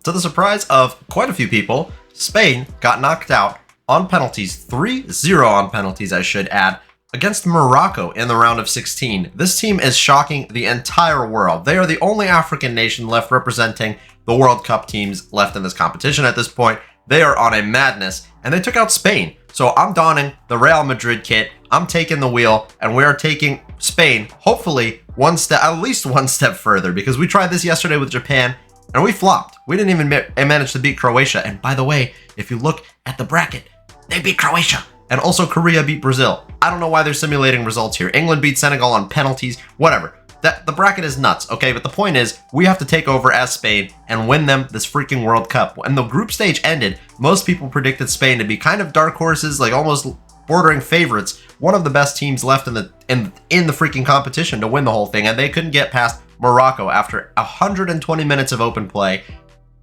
to the surprise of quite a few people, Spain got knocked out on penalties, 3-0 on penalties, I should add, against Morocco in the round of 16. This team is shocking the entire world. They are the only African nation left representing the World Cup teams left in this competition at this point. They are on a madness, and they took out Spain. So I'm donning the Real Madrid kit, I'm taking the wheel, and we are taking Spain, hopefully, at least one step further, because we tried this yesterday with Japan, and we flopped. We didn't even manage to beat Croatia. And by the way, if you look at the bracket, they beat Croatia. And also Korea beat Brazil. I don't know why they're simulating results here. England beat Senegal on penalties, whatever. The bracket is nuts, okay? But the point is, we have to take over as Spain and win them this freaking World Cup. When the group stage ended, most people predicted Spain to be kind of dark horses, like almost bordering favorites, one of the best teams left in the freaking competition to win the whole thing, and they couldn't get past Morocco after 120 minutes of open play.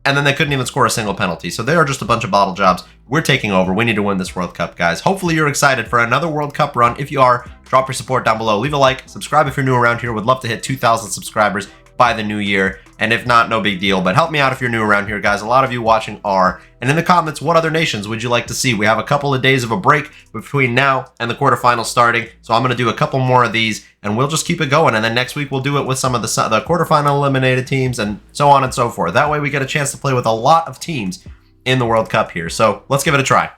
And then they couldn't even score a single penalty. So they are just a bunch of bottle jobs. We're taking over. We need to win this World Cup, guys. Hopefully you're excited for another World Cup run. If you are, drop your support down below. Leave a like. Subscribe if you're new around here. Would love to hit 2,000 subscribers by the new year. And if not, no big deal. But help me out if you're new around here, guys. A lot of you watching are. And in the comments, what other nations would you like to see? We have a couple of days of a break between now and the quarterfinals starting. So I'm going to do a couple more of these, and we'll just keep it going. And then next week, we'll do it with some of the quarterfinal eliminated teams and so on and so forth. That way, we get a chance to play with a lot of teams in the World Cup here. So let's give it a try.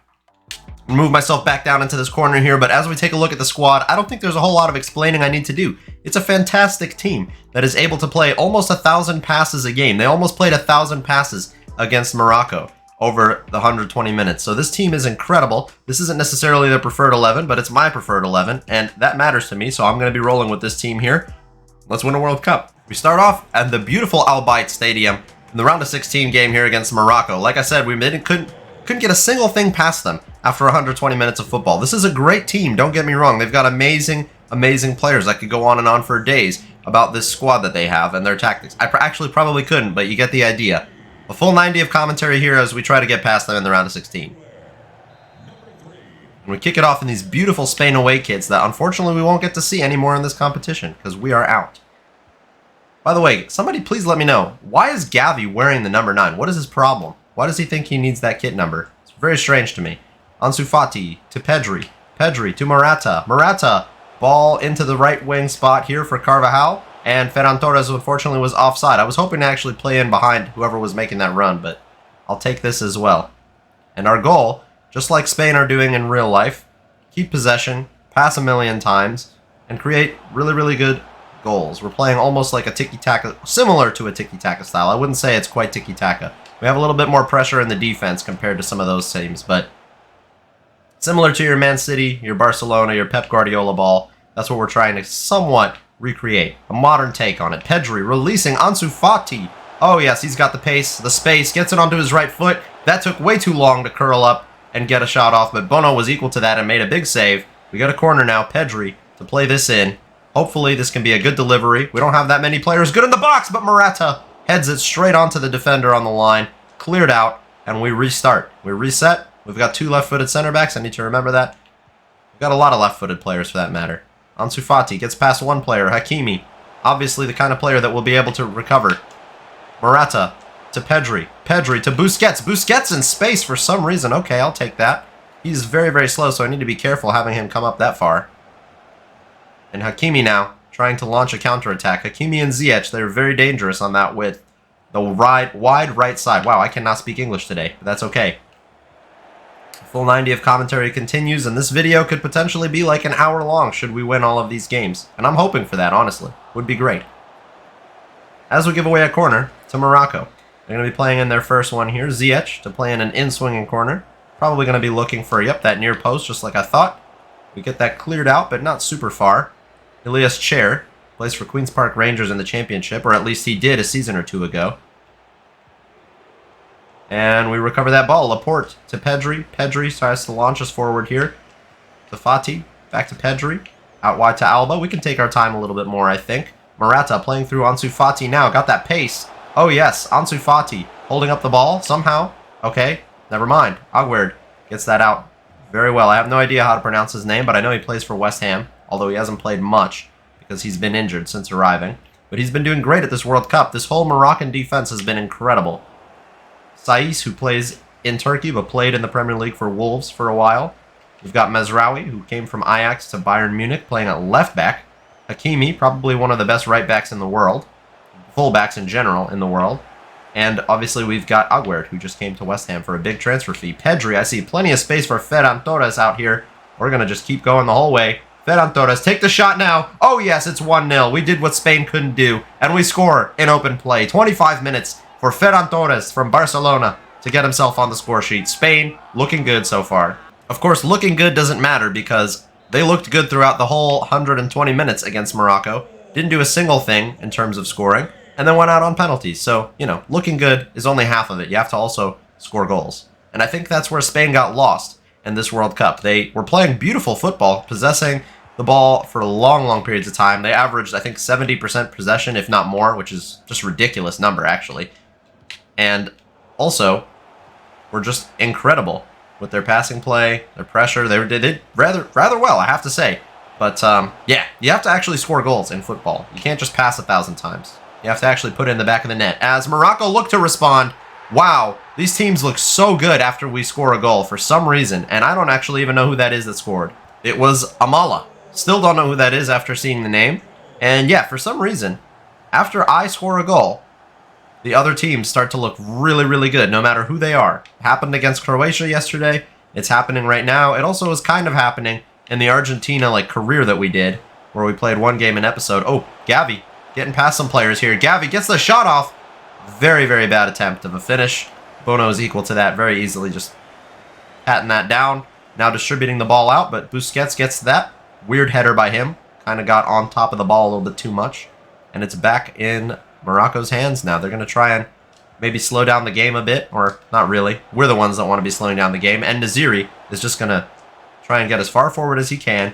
Move myself back down into this corner here, but as we take a look at the squad, I don't think there's a whole lot of explaining I need to do. It's a fantastic team that is able to play almost 1,000 passes a game. They almost played 1,000 passes against Morocco over the 120 minutes. So this team is incredible. This isn't necessarily their preferred 11, but it's my preferred 11, and that matters to me, so I'm going to be rolling with this team here. Let's win a World Cup. We start off at the beautiful Al Bayt Stadium in the round of 16 game here against Morocco. Like I said, we couldn't get a single thing past them after 120 minutes of football. This is a great team, don't get me wrong. They've got amazing players. I could go on and on for days about this squad that they have and their tactics. I actually probably couldn't, but you get the idea. A full 90 of commentary here as we try to get past them in the round of 16. And we kick it off in these beautiful Spain away kits that unfortunately we won't get to see anymore in this competition because we are out. By the way, somebody please let me know, why is Gavi wearing the number 9? What is his problem? Why does he think he needs that kit number? It's very strange to me. Ansu Fati to Pedri. Pedri to Morata. Morata, ball into the right wing spot here for Carvajal. And Ferran Torres, unfortunately, was offside. I was hoping to actually play in behind whoever was making that run, but I'll take this as well. And our goal, just like Spain are doing in real life, keep possession, pass a million times, and create really, really good goals. We're playing almost like a tiki-taka, similar to a tiki-taka style. I wouldn't say it's quite tiki-taka. We have a little bit more pressure in the defense compared to some of those teams, but similar to your Man City, your Barcelona, your Pep Guardiola ball, that's what we're trying to somewhat recreate. A modern take on it. Pedri releasing Ansu Fati. Oh yes, he's got the pace, the space, gets it onto his right foot. That took way too long to curl up and get a shot off, but Bono was equal to that and made a big save. We got a corner now, Pedri, to play this in. Hopefully this can be a good delivery. We don't have that many players good in the box, but Morata heads it straight onto the defender on the line, cleared out, and we restart. We reset. We've got 2 left-footed center backs. I need to remember that. We've got a lot of left-footed players for that matter. Ansu Fati gets past one player, Hakimi. Obviously the kind of player that will be able to recover. Morata to Pedri. Pedri to Busquets. Busquets in space for some reason. Okay, I'll take that. He's very, very slow, so I need to be careful having him come up that far. And Hakimi now, trying to launch a counterattack. Hakimi and Ziyech, they're very dangerous on that width. The wide right side. Wow, I cannot speak English today, but that's okay. Full 90 of commentary continues, and this video could potentially be like an hour long should we win all of these games. And I'm hoping for that, honestly. Would be great. As we give away a corner to Morocco. They're going to be playing in their first one here. Ziyech to play in an in-swinging corner. Probably going to be looking for, yep, that near post, just like I thought. We get that cleared out, but not super far. Ilias Chair plays for Queen's Park Rangers in the championship, or at least he did a season or 2 ago. And we recover that ball. Laporte to Pedri. Pedri tries to launch us forward here. To Fati. Back to Pedri. Out wide to Alba. We can take our time a little bit more, I think. Morata playing through Ansu Fati now. Got that pace. Oh, yes. Ansu Fati holding up the ball somehow. Okay. Never mind. Aguerd gets that out very well. I have no idea how to pronounce his name, but I know he plays for West Ham, although he hasn't played much because he's been injured since arriving. But he's been doing great at this World Cup. This whole Moroccan defense has been incredible. Saiss, who plays in Turkey but played in the Premier League for Wolves for a while. We've got Mezraoui, who came from Ajax to Bayern Munich, playing at left back. Hakimi, probably one of the best right backs in the world. Fullbacks in general in the world. And obviously we've got Aguerd, who just came to West Ham for a big transfer fee. Pedri, I see plenty of space for Ferran Torres out here. We're going to just keep going the whole way. Ferran Torres, take the shot now. Oh yes, it's 1-0. We did what Spain couldn't do. And we score in open play. 25 minutes for Ferran Torres from Barcelona to get himself on the score sheet. Spain looking good so far. Of course, looking good doesn't matter because they looked good throughout the whole 120 minutes against Morocco. Didn't do a single thing in terms of scoring. And then went out on penalties. So, looking good is only half of it. You have to also score goals. And I think that's where Spain got lost in this World Cup. They were playing beautiful football, possessing the ball for long, long periods of time. They averaged, I think, 70% possession, if not more, which is just a ridiculous number, actually. And also, were just incredible with their passing play, their pressure. They did rather well, I have to say. But, yeah, you have to actually score goals in football. You can't just pass 1,000 times. You have to actually put it in the back of the net. As Morocco look to respond, wow, these teams look so good after we score a goal for some reason, and I don't actually even know who that is that scored. It was Amala. Still don't know who that is after seeing the name. And yeah, for some reason, after I score a goal, the other teams start to look really, really good, no matter who they are. It happened against Croatia yesterday. It's happening right now. It also is kind of happening in the Argentina career that we did, where we played one game an episode. Oh, Gavi. Getting past some players here. Gavi gets the shot off. Very, very bad attempt of a finish. Bono is equal to that very easily, just patting that down. Now distributing the ball out, but Busquets gets that. Weird header by him. Kind of got on top of the ball a little bit too much. And it's back in Morocco's hands now. They're going to try and maybe slow down the game a bit, or not really. We're the ones that want to be slowing down the game. And Naziri is just going to try and get as far forward as he can.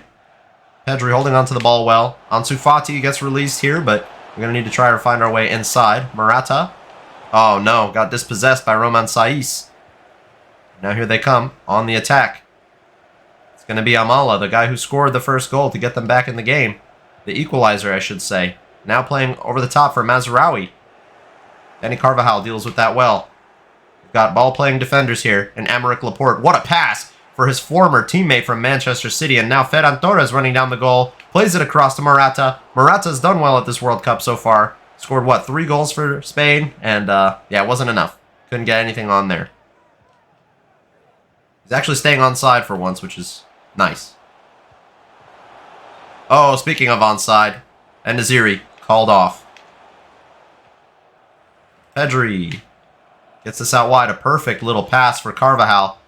Pedri holding onto the ball well. Ansu Fati gets released here, but we're going to need to try to find our way inside. Morata. Oh no, got dispossessed by Roman Saiss. Now here they come on the attack. It's going to be Amala, the guy who scored the first goal to get them back in the game. The equalizer, I should say. Now playing over the top for Mezraoui. Dani Carvajal deals with that well. We've got ball-playing defenders here. And Aymeric Laporte. What a pass for his former teammate from Manchester City. And now Ferran Torres running down the goal. Plays it across to Morata. Morata's done well at this World Cup so far. Scored, 3 goals for Spain? And, yeah, it wasn't enough. Couldn't get anything on there. He's actually staying onside for once, which is nice. Oh, speaking of onside. And Naziri called off. Pedri gets this out wide. A perfect little pass for Carvajal.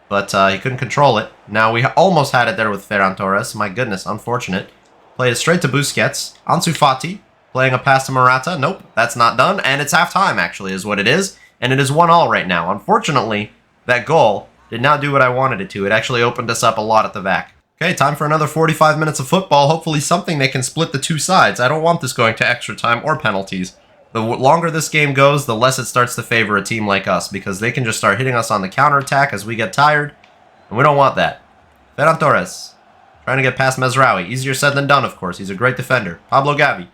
But he couldn't control it. Now we almost had it there with Ferran Torres. My goodness, unfortunate. Played it straight to Busquets. Ansu Fati playing a pass to Morata. Nope, that's not done. And it's halftime, actually, is what it is. And it is 1-1 right now. Unfortunately, that goal did not do what I wanted it to. It actually opened us up a lot at the back. Okay, time for another 45 minutes of football. Hopefully something that can split the two sides. I don't want this going to extra time or penalties. The longer this game goes, the less it starts to favor a team like us, because they can just start hitting us on the counterattack as we get tired, and we don't want that. Ferran Torres, trying to get past Mezraoui. Easier said than done, of course. He's a great defender. Pablo Gavi,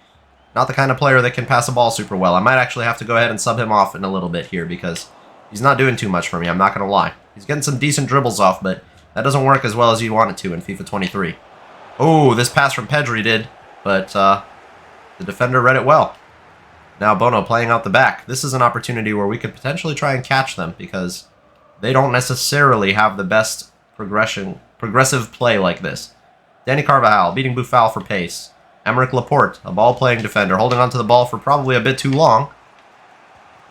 not the kind of player that can pass a ball super well. I might actually have to go ahead and sub him off in a little bit here, because he's not doing too much for me, I'm not going to lie. He's getting some decent dribbles off, but that doesn't work as well as you want it to in FIFA 23. Oh, this pass from Pedri did, but the defender read it well. Now Bono playing out the back. This is an opportunity where we could potentially try and catch them, because they don't necessarily have the best progressive play like this. Dani Carvajal beating Buffal for pace. Aymeric Laporte, a ball-playing defender, holding onto the ball for probably a bit too long.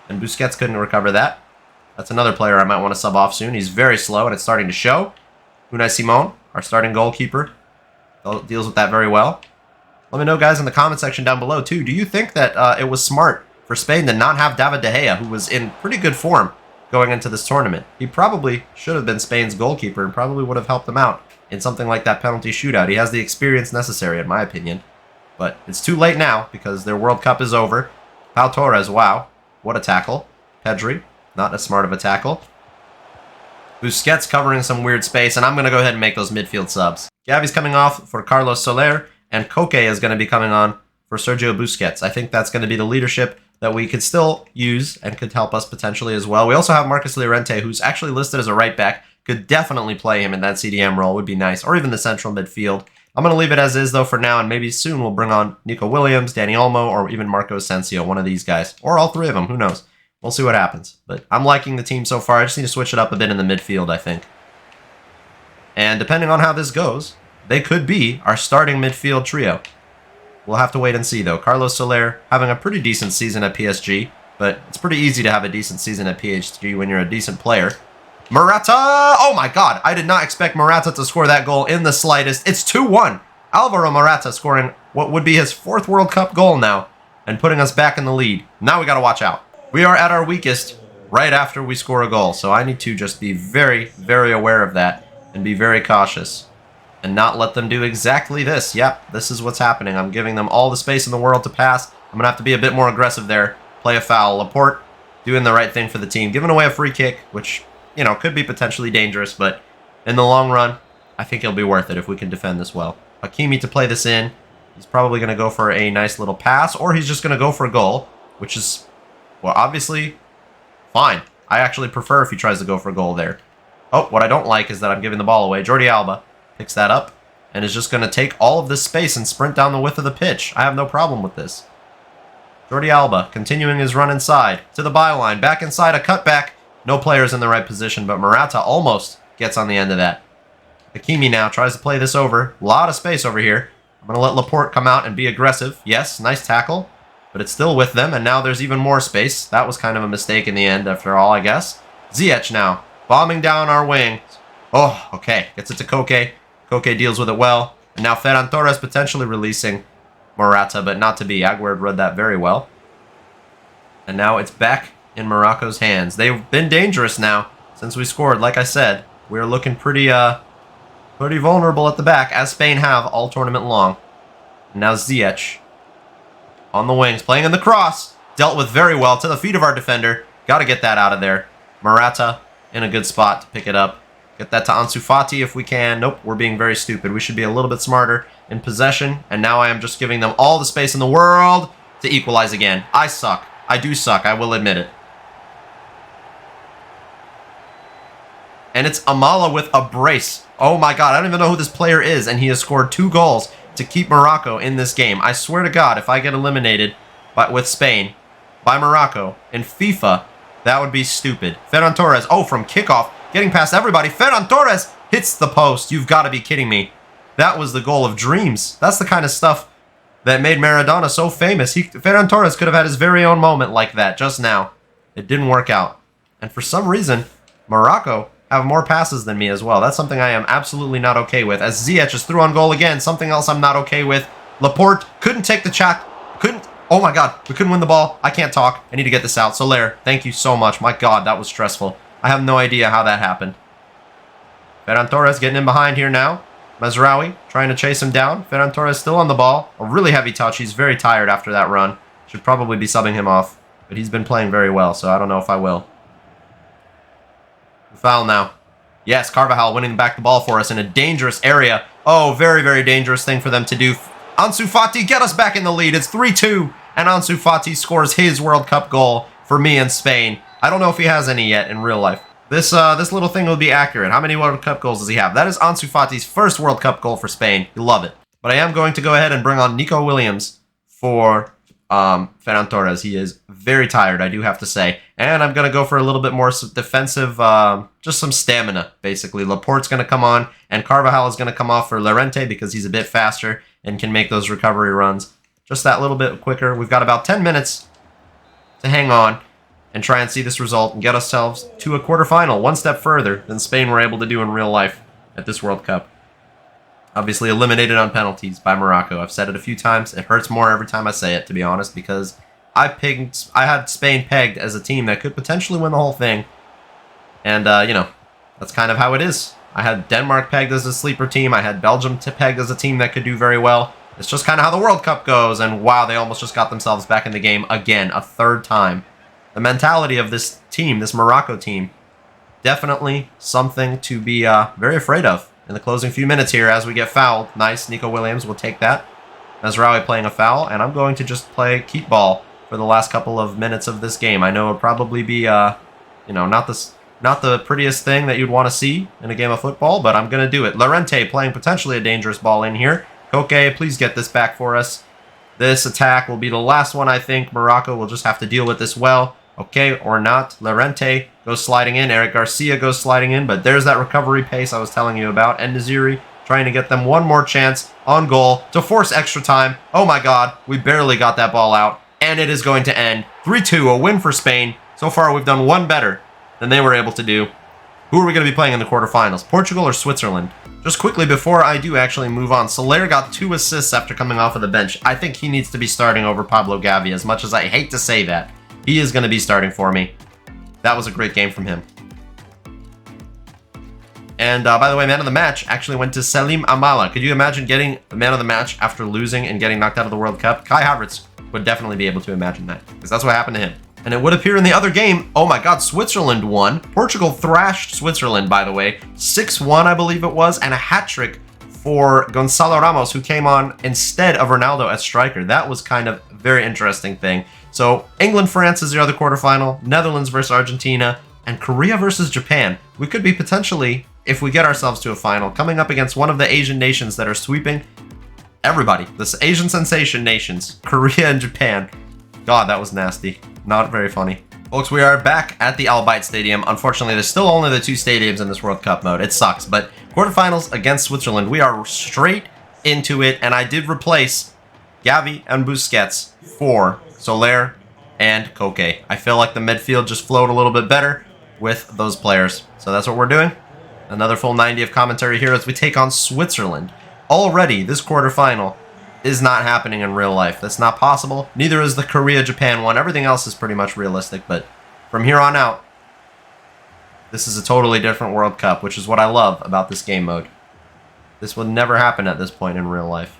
And Busquets couldn't recover that. That's another player I might want to sub off soon. He's very slow, and it's starting to show. Unai Simon, our starting goalkeeper, deals with that very well. Let me know, guys, in the comment section down below, too. Do you think that it was smart for Spain to not have David De Gea, who was in pretty good form going into this tournament? He probably should have been Spain's goalkeeper and probably would have helped them out in something like that penalty shootout. He has the experience necessary, in my opinion. But it's too late now because their World Cup is over. Pau Torres, wow. What a tackle. Pedri, not as smart of a tackle. Busquets covering some weird space, and I'm going to go ahead and make those midfield subs. Gavi's coming off for Carlos Soler, and Koke is going to be coming on for Sergio Busquets. I think that's going to be the leadership that we could still use and could help us potentially as well. We also have Marcus Llorente, who's actually listed as a right back. Could definitely play him in that CDM role, would be nice, or even the central midfield. I'm going to leave it as is, though, for now, and maybe soon we'll bring on Nico Williams, Dani Olmo, or even Marco Asensio, one of these guys, or all three of them, who knows. We'll see what happens. But I'm liking the team so far. I just need to switch it up a bit in the midfield, I think. And depending on how this goes, they could be our starting midfield trio. We'll have to wait and see, though. Carlos Soler having a pretty decent season at PSG, but it's pretty easy to have a decent season at PSG when you're a decent player. Morata! Oh my god, I did not expect Morata to score that goal in the slightest. It's 2-1. Alvaro Morata scoring what would be his 4th World Cup goal now and putting us back in the lead. Now we got to watch out. We are at our weakest right after we score a goal, so I need to just be very, very aware of that and be very cautious. And not let them do exactly this. Yep, this is what's happening. I'm giving them all the space in the world to pass. I'm going to have to be a bit more aggressive there. Play a foul. Laporte doing the right thing for the team. Giving away a free kick, which, you know, could be potentially dangerous. But in the long run, I think it'll be worth it if we can defend this well. Hakimi to play this in. He's probably going to go for a nice little pass. Or he's just going to go for a goal, which is, well, obviously fine. I actually prefer if he tries to go for a goal there. Oh, what I don't like is that I'm giving the ball away. Jordi Alba picks that up and is just going to take all of this space and sprint down the width of the pitch. I have no problem with this. Jordi Alba continuing his run inside to the byline. Back inside, a cutback. No players in the right position, but Morata almost gets on the end of that. Hakimi now tries to play this over. A lot of space over here. I'm going to let Laporte come out and be aggressive. Yes, nice tackle, but it's still with them, and now there's even more space. That was kind of a mistake in the end after all, I guess. Ziyech now bombing down our wing. Oh, okay. Gets it to Koke. Koke deals with it well. And now Ferran Torres potentially releasing Morata, but not to be. Aguerd read that very well. And now it's back in Morocco's hands. They've been dangerous now since we scored. Like I said, we're looking pretty vulnerable at the back, as Spain have all tournament long. And now Ziyech on the wings, playing in the cross. Dealt with very well to the feet of our defender. Got to get that out of there. Morata in a good spot to pick it up. Get that to Ansu Fati if we can. Nope, we're being very stupid. We should be a little bit smarter in possession. And now I am just giving them all the space in the world to equalize again. I suck. I do suck. I will admit it. And it's Amala with a brace. Oh my god, I don't even know who this player is. And he has scored 2 goals to keep Morocco in this game. I swear to God, if I get eliminated with Spain by Morocco in FIFA, that would be stupid. Ferran Torres, oh, from kickoff. Getting past everybody. Ferran Torres hits the post. You've got to be kidding me. That was the goal of dreams. That's the kind of stuff that made Maradona so famous. Ferran Torres could have had his very own moment like that just now. It didn't work out. And for some reason, Morocco have more passes than me as well. That's something I am absolutely not okay with. As Ziyech is through on goal again. Something else I'm not okay with. Laporte couldn't take the check. Oh my god. We couldn't win the ball. I can't talk. I need to get this out. Soler, thank you so much. My god, that was stressful. I have no idea how that happened. Ferran Torres getting in behind here now. Mazraoui trying to chase him down. Ferran Torres still on the ball. A really heavy touch. He's very tired after that run. Should probably be subbing him off. But he's been playing very well, so I don't know if I will. Foul now. Yes, Carvajal winning back the ball for us in a dangerous area. Oh, very, very dangerous thing for them to do. Ansu Fati, get us back in the lead. It's 3-2. And Ansu Fati scores his World Cup goal for me and Spain. I don't know if he has any yet in real life. This little thing will be accurate. How many World Cup goals does he have? That is Ansu Fati's first World Cup goal for Spain. You love it. But I am going to go ahead and bring on Nico Williams for Ferran Torres. He is very tired, I do have to say. And I'm going to go for a little bit more defensive, just some stamina, basically. Laporte's going to come on, and Carvajal is going to come off for Llorente because he's a bit faster and can make those recovery runs just that little bit quicker. We've got about 10 minutes to hang on and try and see this result and get ourselves to a quarterfinal, one step further than Spain were able to do in real life at this World Cup. Obviously eliminated on penalties by Morocco. I've said it a few times. It hurts more every time I say it, to be honest, because I had Spain pegged as a team that could potentially win the whole thing. And, you know, that's kind of how it is. I had Denmark pegged as a sleeper team. I had Belgium pegged as a team that could do very well. It's just kind of how the World Cup goes. And wow, they almost just got themselves back in the game again, a third time. The mentality of this team, this Morocco team, definitely something to be very afraid of in the closing few minutes here as we get fouled. Nice, Nico Williams will take that. Mazraoui playing a foul, and I'm going to just keep ball for the last couple of minutes of this game. I know it'll probably be, not the prettiest thing that you'd want to see in a game of football, but I'm going to do it. Llorente playing potentially a dangerous ball in here. Koke, please get this back for us. This attack will be the last one, I think. Morocco will just have to deal with this well. Okay, or not. Llorente goes sliding in. Eric Garcia goes sliding in, but there's that recovery pace I was telling you about. And Naziri trying to get them one more chance on goal to force extra time. Oh my god, we barely got that ball out. And it is going to end 3-2, a win for Spain. So far, we've done one better than they were able to do. Who are we going to be playing in the quarterfinals? Portugal or Switzerland? Just quickly before I do actually move on, Soler got 2 assists after coming off of the bench. I think he needs to be starting over Pablo Gavi, as much as I hate to say that. He is going to be starting for me. That was a great game from him. And by the way, man of the match actually went to Salim Amala. Could you imagine getting the man of the match after losing and getting knocked out of the World Cup? Kai Havertz would definitely be able to imagine that, because that's what happened to him. And it would appear in the other game, oh my god, Switzerland won. Portugal thrashed Switzerland, by the way. 6-1, I believe it was, and a hat-trick for Gonzalo Ramos, who came on instead of Ronaldo as striker. That was kind of a very interesting thing. So England-France is the other quarterfinal, Netherlands versus Argentina, and Korea versus Japan. We could be potentially, if we get ourselves to a final, coming up against one of the Asian nations that are sweeping everybody. The Asian sensation nations, Korea and Japan. God, that was nasty. Not very funny. Folks, we are back at the Al Bayt Stadium. Unfortunately, there's still only the 2 stadiums in this World Cup mode. It sucks, but quarterfinals against Switzerland. We are straight into it, and I did replace Gavi and Busquets for Soler and Koke. I feel like the midfield just flowed a little bit better with those players. So that's what we're doing. Another full 90 of commentary here as we take on Switzerland. Already, this quarterfinal is not happening in real life. That's not possible. Neither is the Korea-Japan one. Everything else is pretty much realistic, but from here on out, this is a totally different World Cup, which is what I love about this game mode. This would never happen at this point in real life.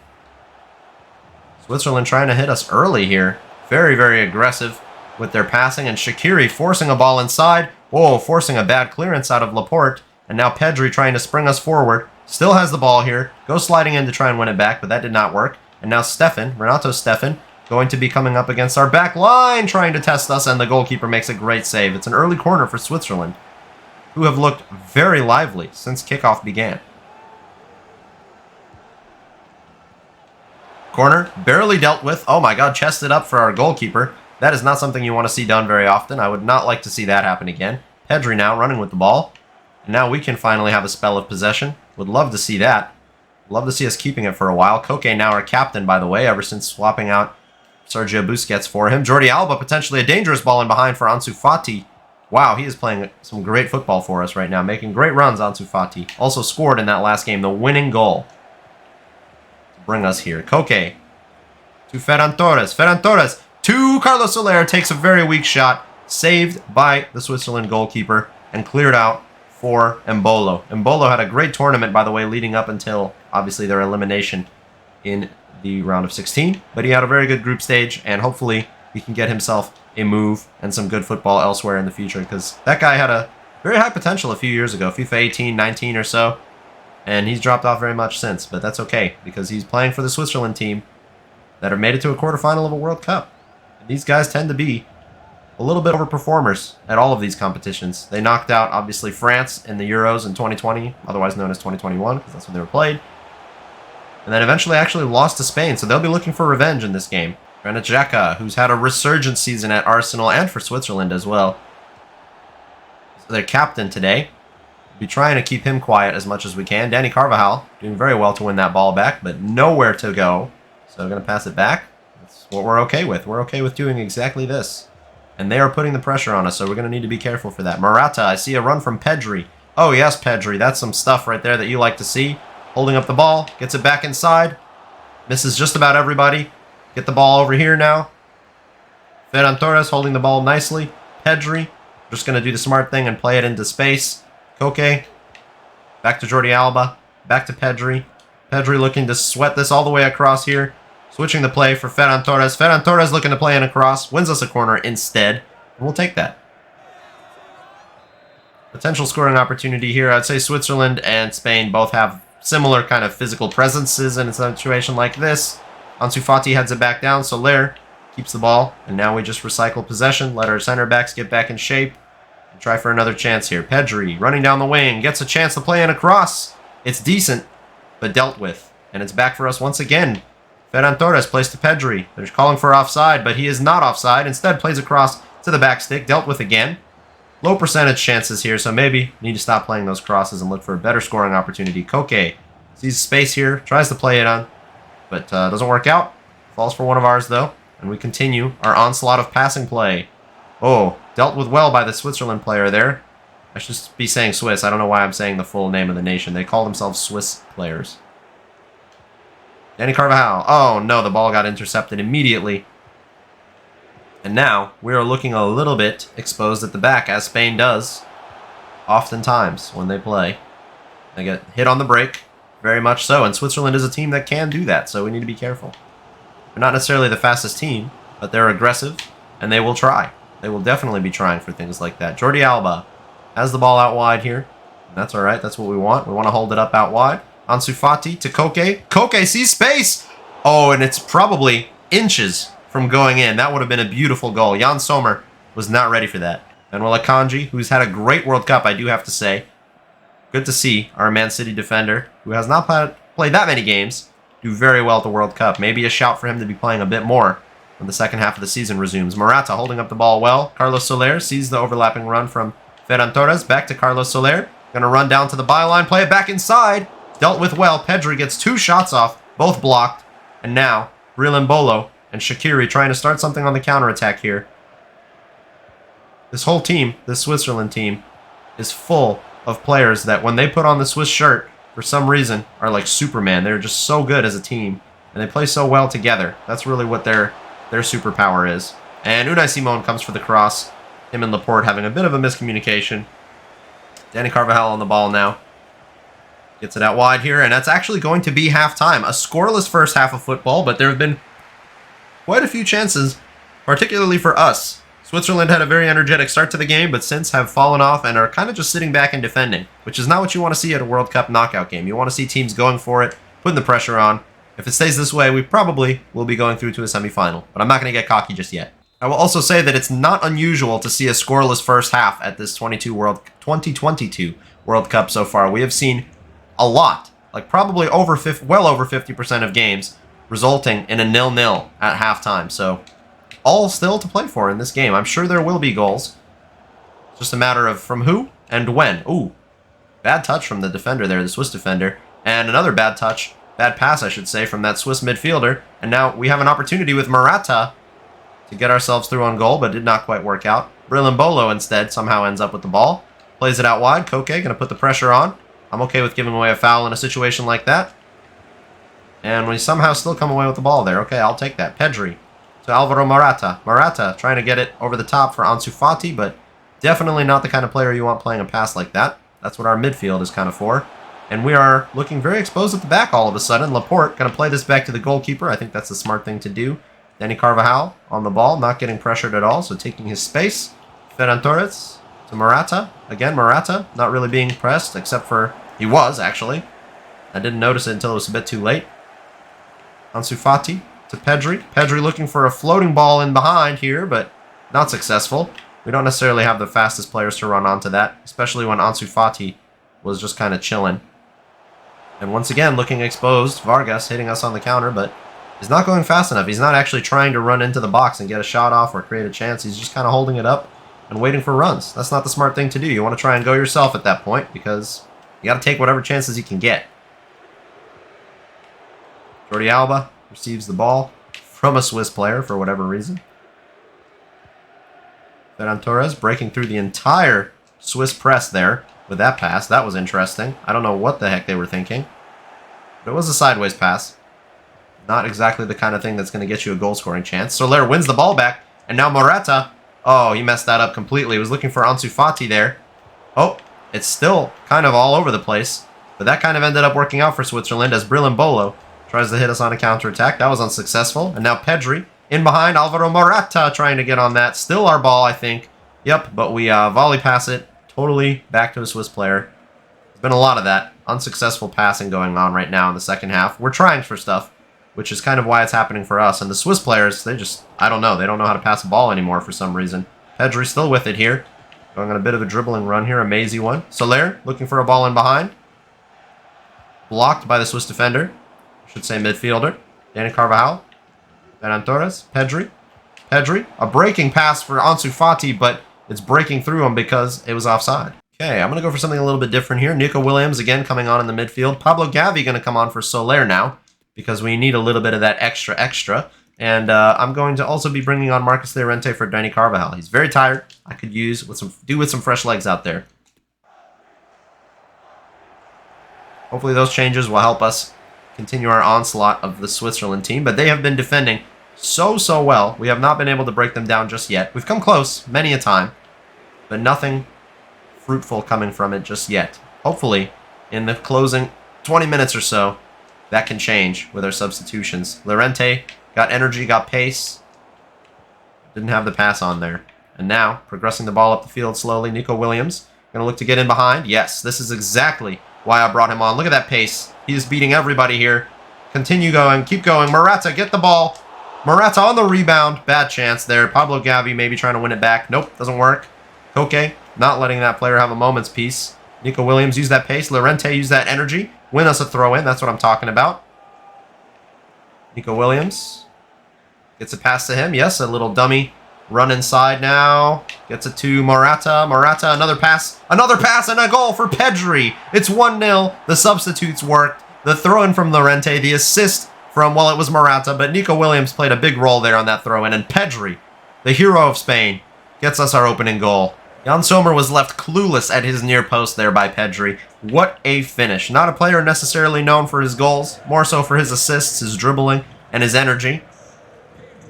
Switzerland trying to hit us early here. Very, very aggressive with their passing, and Shaqiri forcing a ball inside. Whoa, forcing a bad clearance out of Laporte, and now Pedri trying to spring us forward. Still has the ball here. Goes sliding in to try and win it back, but that did not work. And now Renato Stefan, going to be coming up against our back line, trying to test us, and the goalkeeper makes a great save. It's an early corner for Switzerland, who have looked very lively since kickoff began. Corner, barely dealt with. Oh my god, chested up for our goalkeeper. That is not something you want to see done very often. I would not like to see that happen again. Pedri now running with the ball. And now we can finally have a spell of possession. Would love to see that. Love to see us keeping it for a while. Koke now our captain, by the way, ever since swapping out Sergio Busquets for him. Jordi Alba, potentially a dangerous ball in behind for Ansu Fati. Wow, he is playing some great football for us right now, making great runs, Ansu Fati. Also scored in that last game, the winning goal to bring us here. Koke to Ferran Torres. Ferran Torres to Carlos Soler, takes a very weak shot, saved by the Switzerland goalkeeper, and cleared out for Embolo. Embolo had a great tournament, by the way, leading up until, obviously, their elimination in the round of 16. But he had a very good group stage, and hopefully he can get himself a move and some good football elsewhere in the future, because that guy had a very high potential a few years ago, FIFA 18, 19 or so, and he's dropped off very much since. But that's okay, because he's playing for the Switzerland team that have made it to a quarterfinal of a World Cup. And these guys tend to be a little bit overperformers at all of these competitions. They knocked out, obviously, France in the Euros in 2020, otherwise known as 2021, because that's when they were played. And then eventually actually lost to Spain, so they'll be looking for revenge in this game. Granit Xhaka, who's had a resurgent season at Arsenal and for Switzerland as well. So their captain today. We'll be trying to keep him quiet as much as we can. Dani Carvajal doing very well to win that ball back, but nowhere to go. So we're going to pass it back. That's what we're okay with. We're okay with doing exactly this. And they are putting the pressure on us, so we're going to need to be careful for that. Morata, I see a run from Pedri. Oh, yes, Pedri. That's some stuff right there that you like to see. Holding up the ball. Gets it back inside. Misses just about everybody. Get the ball over here now. Ferran Torres holding the ball nicely. Pedri just going to do the smart thing and play it into space. Koke. Back to Jordi Alba. Back to Pedri. Pedri looking to sweat this all the way across here. Switching the play for Ferran Torres. Ferran Torres looking to play in across. Wins us a corner instead. And we'll take that. Potential scoring opportunity here. I'd say Switzerland and Spain both have similar kind of physical presences in a situation like this. Ansu Fati heads it back down. Soler keeps the ball, and now we just recycle possession, let our center backs get back in shape, and try for another chance here. Pedri running down the wing, gets a chance to play in a cross. It's decent, but dealt with, and it's back for us once again. Ferran Torres plays to Pedri. They're calling for offside, but he is not offside. Instead, plays across to the back stick, dealt with again. Low percentage chances here, so maybe need to stop playing those crosses and look for a better scoring opportunity. Koke sees space here, tries to play it on, but doesn't work out. Falls for one of ours, though, and we continue our onslaught of passing play. Oh, dealt with well by the Switzerland player there. I should be saying Swiss. I don't know why I'm saying the full name of the nation. They call themselves Swiss players. Dani Carvajal. Oh, no, the ball got intercepted immediately. And now we are looking a little bit exposed at the back, as Spain does oftentimes when they play. They get hit on the break, very much so, and Switzerland is a team that can do that, so we need to be careful. They're not necessarily the fastest team, but they're aggressive, and they will try. They will definitely be trying for things like that. Jordi Alba has the ball out wide here. That's all right. That's what we want. We want to hold it up out wide. Ansu Fati to Koke. Koke sees space. Oh, and it's probably inches from going in. That would have been a beautiful goal. Jan Sommer was not ready for that. Manuel Akanji, who's had a great World Cup, I do have to say. Good to see our Man City defender, who has not played that many games, do very well at the World Cup. Maybe a shout for him to be playing a bit more when the second half of the season resumes. Morata holding up the ball well. Carlos Soler sees the overlapping run from Ferran Torres. Back to Carlos Soler. Going to run down to the byline, play it back inside. Dealt with well. Pedri gets 2 shots off, both blocked. And now, Brillambolo and Shaqiri trying to start something on the counterattack here. This whole team, this Switzerland team, is full of players that when they put on the Swiss shirt, for some reason, are like Superman. They're just so good as a team, and they play so well together. That's really what their superpower is. And Unai Simon comes for the cross. Him and Laporte having a bit of a miscommunication. Dani Carvajal on the ball now. Gets it out wide here, and that's actually going to be halftime. A scoreless first half of football, but there have been quite a few chances, particularly for us. Switzerland had a very energetic start to the game, but since have fallen off and are kind of just sitting back and defending, which is not what you want to see at a World Cup knockout game. You want to see teams going for it, putting the pressure on. If it stays this way, we probably will be going through to a semifinal, but I'm not going to get cocky just yet. I will also say that it's not unusual to see a scoreless first half at this 2022 World Cup so far. We have seen a lot, like probably well over 50% of games resulting in a 0-0 at halftime. So all still to play for in this game. I'm sure there will be goals. It's just a matter of from who and when. Ooh, bad touch from the defender there, the Swiss defender. And another bad touch, bad pass I should say, from that Swiss midfielder. And now we have an opportunity with Morata to get ourselves through on goal, but did not quite work out. Brillambolo instead somehow ends up with the ball. Plays it out wide. Koke going to put the pressure on. I'm okay with giving away a foul in a situation like that. And we somehow still come away with the ball there. Okay, I'll take that. Pedri to Alvaro Morata. Morata trying to get it over the top for Ansu Fati, but definitely not the kind of player you want playing a pass like that. That's what our midfield is kind of for. And we are looking very exposed at the back all of a sudden. Laporte going to play this back to the goalkeeper. I think that's the smart thing to do. Dani Carvajal on the ball, not getting pressured at all, so taking his space. Ferran Torres to Morata. Again, Morata not really being pressed, except for he was, actually. I didn't notice it until it was a bit too late. Ansu Fati to Pedri. Pedri looking for a floating ball in behind here, but not successful. We don't necessarily have the fastest players to run onto that, especially when Ansu Fati was just kind of chilling. And once again, looking exposed. Vargas hitting us on the counter, but he's not going fast enough. He's not actually trying to run into the box and get a shot off or create a chance. He's just kind of holding it up and waiting for runs. That's not the smart thing to do. You want to try and go yourself at that point because you got to take whatever chances you can get. Jordi Alba receives the ball from a Swiss player for whatever reason. Ferran Torres breaking through the entire Swiss press there with that pass. That was interesting. I don't know what the heck they were thinking. But it was a sideways pass. Not exactly the kind of thing that's going to get you a goal-scoring chance. Soler wins the ball back, and now Morata. Oh, he messed that up completely. He was looking for Ansu Fati there. Oh, it's still kind of all over the place. But that kind of ended up working out for Switzerland as Brillambolo tries to hit us on a counterattack. That was unsuccessful. And now Pedri in behind. Alvaro Morata trying to get on that. Still our ball, I think. Yep, but we volley pass it totally back to a Swiss player. There's been a lot of that unsuccessful passing going on right now in the second half. We're trying for stuff. which is kind of why it's happening for us. And the Swiss players, I don't know. They don't know how to pass a ball anymore for some reason. Pedri still with it here. Going on a bit of a dribbling run here, a mazy one. Soler looking for a ball in behind. Blocked by the Swiss defender. I should say midfielder. Dani Carvajal. Ferran Torres. Pedri. Pedri. A breaking pass for Ansu Fati, but it's breaking through him because it was offside. Okay, I'm going to go for something a little bit different here. Nico Williams again coming on in the midfield. Pablo Gavi going to come on for Soler now because we need a little bit of that extra. And I'm going to also be bringing on Marcus Llorente for Dani Carvajal. He's very tired. I could use with some fresh legs out there. Hopefully those changes will help us continue our onslaught of the Switzerland team. But they have been defending so well. We have not been able to break them down just yet. We've come close many a time, but nothing fruitful coming from it just yet. Hopefully, in the closing 20 minutes or so, that can change with our substitutions. Llorente got energy, got pace. Didn't have the pass on there. And now, progressing the ball up the field slowly, Nico Williams. Going to look to get in behind. Yes, this is exactly why I brought him on. Look at that pace. He is beating everybody here. Continue going. Keep going. Morata, get the ball. Morata on the rebound. Bad chance there. Pablo Gavi maybe trying to win it back. Nope, doesn't work. Koke, not letting that player have a moment's peace. Nico Williams used that pace. Llorente used that energy. Win us a throw-in. That's what I'm talking about. Nico Williams gets a pass to him. Yes, a little dummy run inside now. Gets it to Morata. Morata, another pass. Another pass and a goal for Pedri. It's 1-0. The substitutes worked. The throw-in from Llorente. The assist from, well, it was Morata, but Nico Williams played a big role there on that throw-in. And Pedri, the hero of Spain, gets us our opening goal. Jan Sommer was left clueless at his near post there by Pedri. What a finish. Not a player necessarily known for his goals, more so for his assists, his dribbling, and his energy.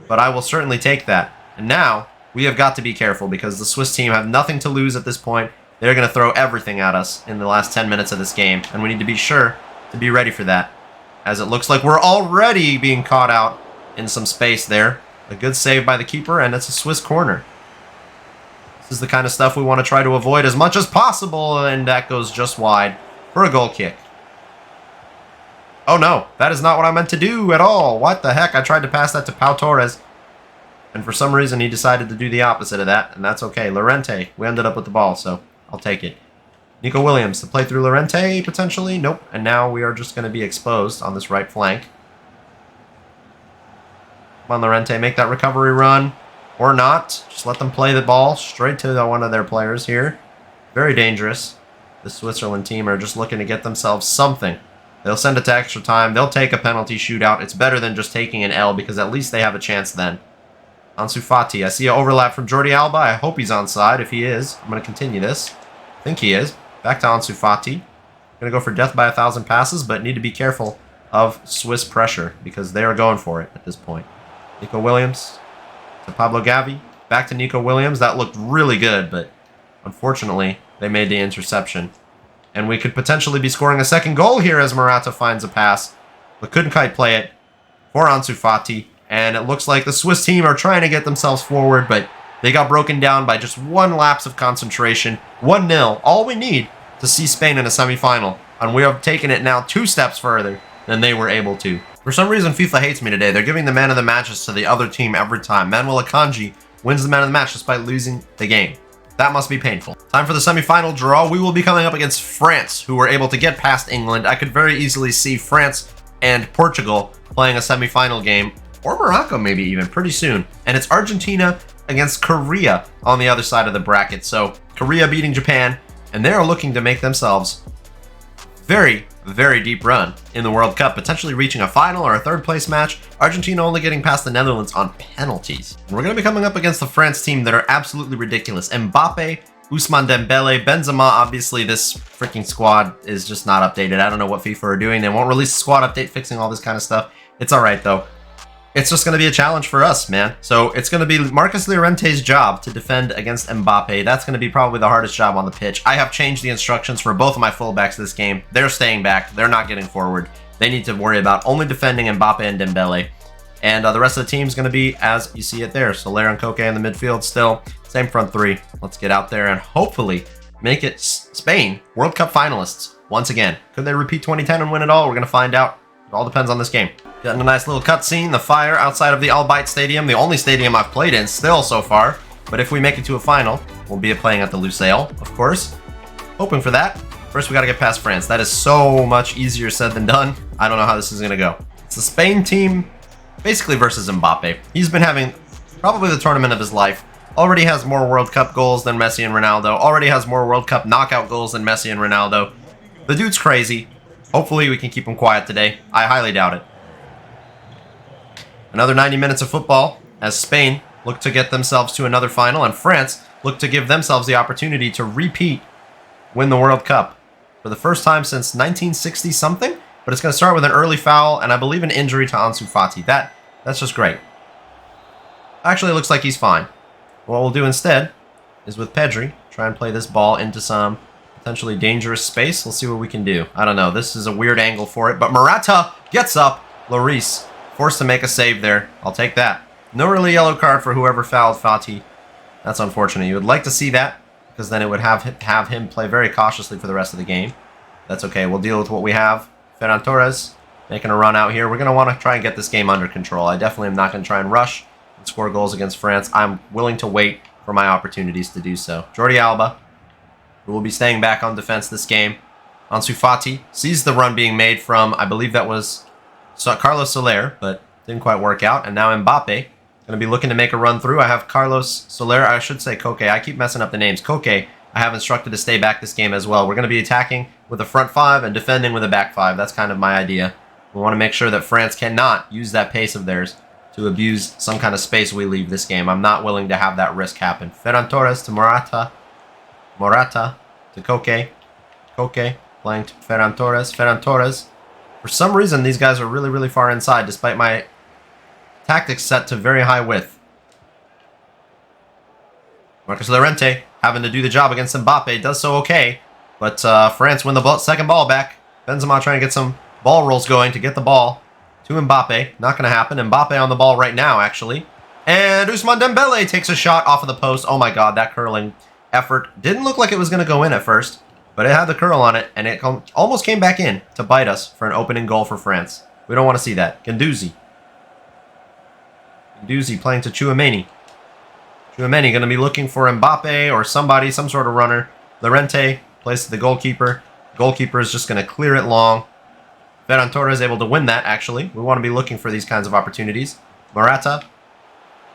But I will certainly take that. And now, we have got to be careful because the Swiss team have nothing to lose at this point. They're going to throw everything at us in the last 10 minutes of this game, and we need to be sure to be ready for that, as it looks like we're already being caught out in some space there. A good save by the keeper, and it's a Swiss corner. This is the kind of stuff we want to try to avoid as much as possible, and that goes just wide for a goal kick. Oh no, that is not what I meant to do at all. What the heck? I tried to pass that to Pau Torres, and for some reason he decided to do the opposite of that, and that's okay. Llorente, we ended up with the ball, so I'll take it. Nico Williams to play through Llorente, potentially. Nope, and now we are just going to be exposed on this right flank. Come on, Llorente, make that recovery run. Or not. Just let them play the ball straight to one of their players here. Very dangerous. The Switzerland team are just looking to get themselves something. They'll send it to extra time. They'll take a penalty shootout. It's better than just taking an L because at least they have a chance then. Ansu Fati. I see an overlap from Jordi Alba. I hope he's onside. If he is, I'm going to continue this. I think he is. Back to Ansu Fati. Going to go for death by 1,000 passes, but need to be careful of Swiss pressure because they are going for it at this point. Nico Williams to Pablo Gavi. Back to Nico Williams. That looked really good, but unfortunately, they made the interception. And we could potentially be scoring a second goal here as Morata finds a pass, but couldn't quite play it for Ansu Fati. And it looks like the Swiss team are trying to get themselves forward, but they got broken down by just one lapse of concentration. 1-0. All we need to see Spain in a semifinal. And we have taken it now 2 steps further than they were able to. For some reason, FIFA hates me today. They're giving the man of the matches to the other team every time. Manuel Akanji wins the man of the match despite losing the game. That must be painful. Time for the semi-final draw. We will be coming up against France, who were able to get past England. I could very easily see France and Portugal playing a semi-final game, or Morocco maybe even, pretty soon. And it's Argentina against Korea on the other side of the bracket. So Korea beating Japan, and they're looking to make themselves very deep run in the World Cup, potentially reaching a final or a third place match. Argentina only getting past the Netherlands on penalties. And we're going to be coming up against the France team that are absolutely ridiculous. Mbappe, Ousmane Dembele, Benzema. Obviously, this freaking squad is just not updated. I don't know what FIFA are doing. They won't release a squad update fixing all this kind of stuff. It's all right, though. It's just going to be a challenge for us, man. So it's going to be Marcus Llorente's job to defend against Mbappe. That's going to be probably the hardest job on the pitch. I have changed the instructions for both of my fullbacks this game. They're staying back. They're not getting forward. They need to worry about only defending Mbappe and Dembele. And the rest of the team is going to be as you see it there. Soler and Koke in the midfield still. Same front three. Let's get out there and hopefully make it Spain World Cup finalists once again. Could they repeat 2010 and win it all? We're going to find out. It all depends on this game. Getting a nice little cutscene, the fire outside of the Al Bayt Stadium, the only stadium I've played in still so far. But if we make it to a final, we'll be playing at the Lusail, of course. Hoping for that. First, we got to get past France. That is so much easier said than done. I don't know how this is going to go. It's the Spain team, basically versus Mbappe. He's been having probably the tournament of his life. Already has more World Cup goals than Messi and Ronaldo. Already has more World Cup knockout goals than Messi and Ronaldo. The dude's crazy. Hopefully we can keep him quiet today. I highly doubt it. Another 90 minutes of football as Spain look to get themselves to another final, and France look to give themselves the opportunity to win the World Cup for the first time since 1960-something. But it's going to start with an early foul, and I believe an injury to Ansu Fati. That's just great. Actually, it looks like he's fine. What we'll do instead is with Pedri, try and play this ball into some potentially dangerous space. We'll see what we can do. I don't know. This is a weird angle for it, but Morata gets up. Lloris forced to make a save there. I'll take that. No early yellow card for whoever fouled Fati. That's unfortunate. You would like to see that, because then it would have him play very cautiously for the rest of the game. That's okay. We'll deal with what we have. Ferran Torres making a run out here. We're going to want to try and get this game under control. I definitely am not going to try and rush and score goals against France. I'm willing to wait for my opportunities to do so. Jordi Alba, who will be staying back on defense this game. Ansu Fati sees the run being made from, I believe that was Carlos Soler, but didn't quite work out. And now Mbappe going to be looking to make a run through. I have Carlos Soler, I should say Koke. I keep messing up the names. Koke, I have instructed to stay back this game as well. We're going to be attacking with a front five and defending with a back five. That's kind of my idea. We want to make sure that France cannot use that pace of theirs to abuse some kind of space we leave this game. I'm not willing to have that risk happen. Ferran Torres to Morata. Morata to Koke. Koke playing to Ferran Torres. Ferran Torres. For some reason, these guys are really, really far inside, despite my tactics set to very high width. Marcus Llorente having to do the job against Mbappe. Does so okay, but France win the second ball back. Benzema trying to get some ball rolls going to get the ball to Mbappe. Not going to happen. Mbappe on the ball right now, actually. And Ousmane Dembele takes a shot off of the post. Oh my god, that curling effort. Didn't look like it was going to go in at first, but it had the curl on it, and it almost came back in to bite us for an opening goal for France. We don't want to see that. Guendouzi. Guendouzi playing to Tchouaméni. Tchouaméni going to be looking for Mbappe or somebody, some sort of runner. Llorente plays to the goalkeeper. Goalkeeper is just going to clear it long. Ferran Torres able to win that, actually. We want to be looking for these kinds of opportunities. Morata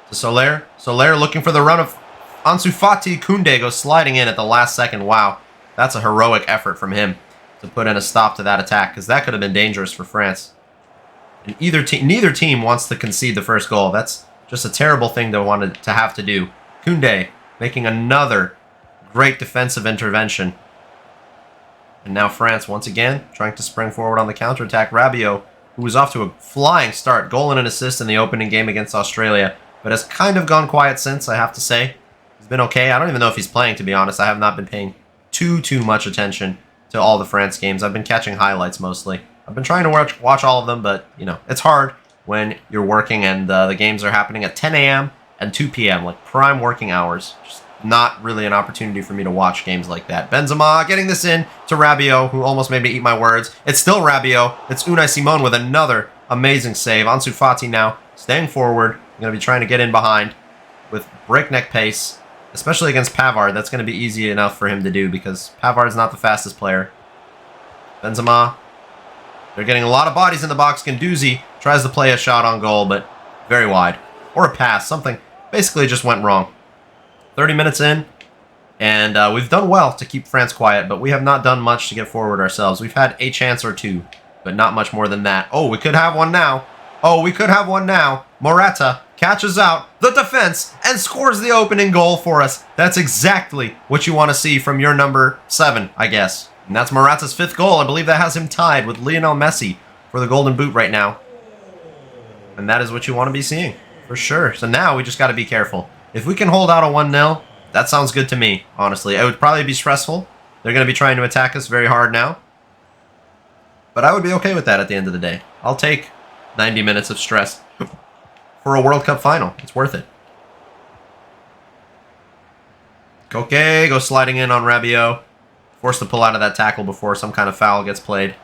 to Soler. Soler looking for the run of Ansu Fati. Koundé goes sliding in at the last second. Wow, that's a heroic effort from him to put in a stop to that attack, because that could have been dangerous for France. And neither team wants to concede the first goal. That's just a terrible thing to have to do. Koundé making another great defensive intervention. And now France, once again, trying to spring forward on the counterattack. Rabiot, who was off to a flying start, goal and an assist in the opening game against Australia, but has kind of gone quiet since, I have to say. He's been okay. I don't even know if he's playing, to be honest. I have not been paying too much attention to all the France games. I've been catching highlights mostly. I've been trying to watch all of them, but, you know, it's hard when you're working and the games are happening at 10 a.m. and 2 p.m., like prime working hours. Just not really an opportunity for me to watch games like that. Benzema getting this in to Rabiot, who almost made me eat my words. It's still Rabiot. It's Unai Simon with another amazing save. Ansu Fati now staying forward. Going to be trying to get in behind with breakneck pace, especially against Pavard. That's going to be easy enough for him to do because Pavard is not the fastest player. Benzema. They're getting a lot of bodies in the box. Guendouzi tries to play a shot on goal, but very wide. Or a pass. Something basically just went wrong. 30 minutes in, and we've done well to keep France quiet, but we have not done much to get forward ourselves. We've had a chance or two, but not much more than that. Oh, we could have one now. Oh, we could have one now. Morata catches out the defense and scores the opening goal for us. That's exactly what you want to see from your number 7, I guess. And that's Morata's 5th goal. I believe that has him tied with Lionel Messi for the Golden Boot right now. And that is what you want to be seeing, for sure. So now we just got to be careful. If we can hold out a 1-0, that sounds good to me, honestly. It would probably be stressful. They're going to be trying to attack us very hard now. But I would be okay with that at the end of the day. I'll take 90 minutes of stress for a World Cup final. It's worth it. Koke goes sliding in on Rabiot. Forced to pull out of that tackle before some kind of foul gets played.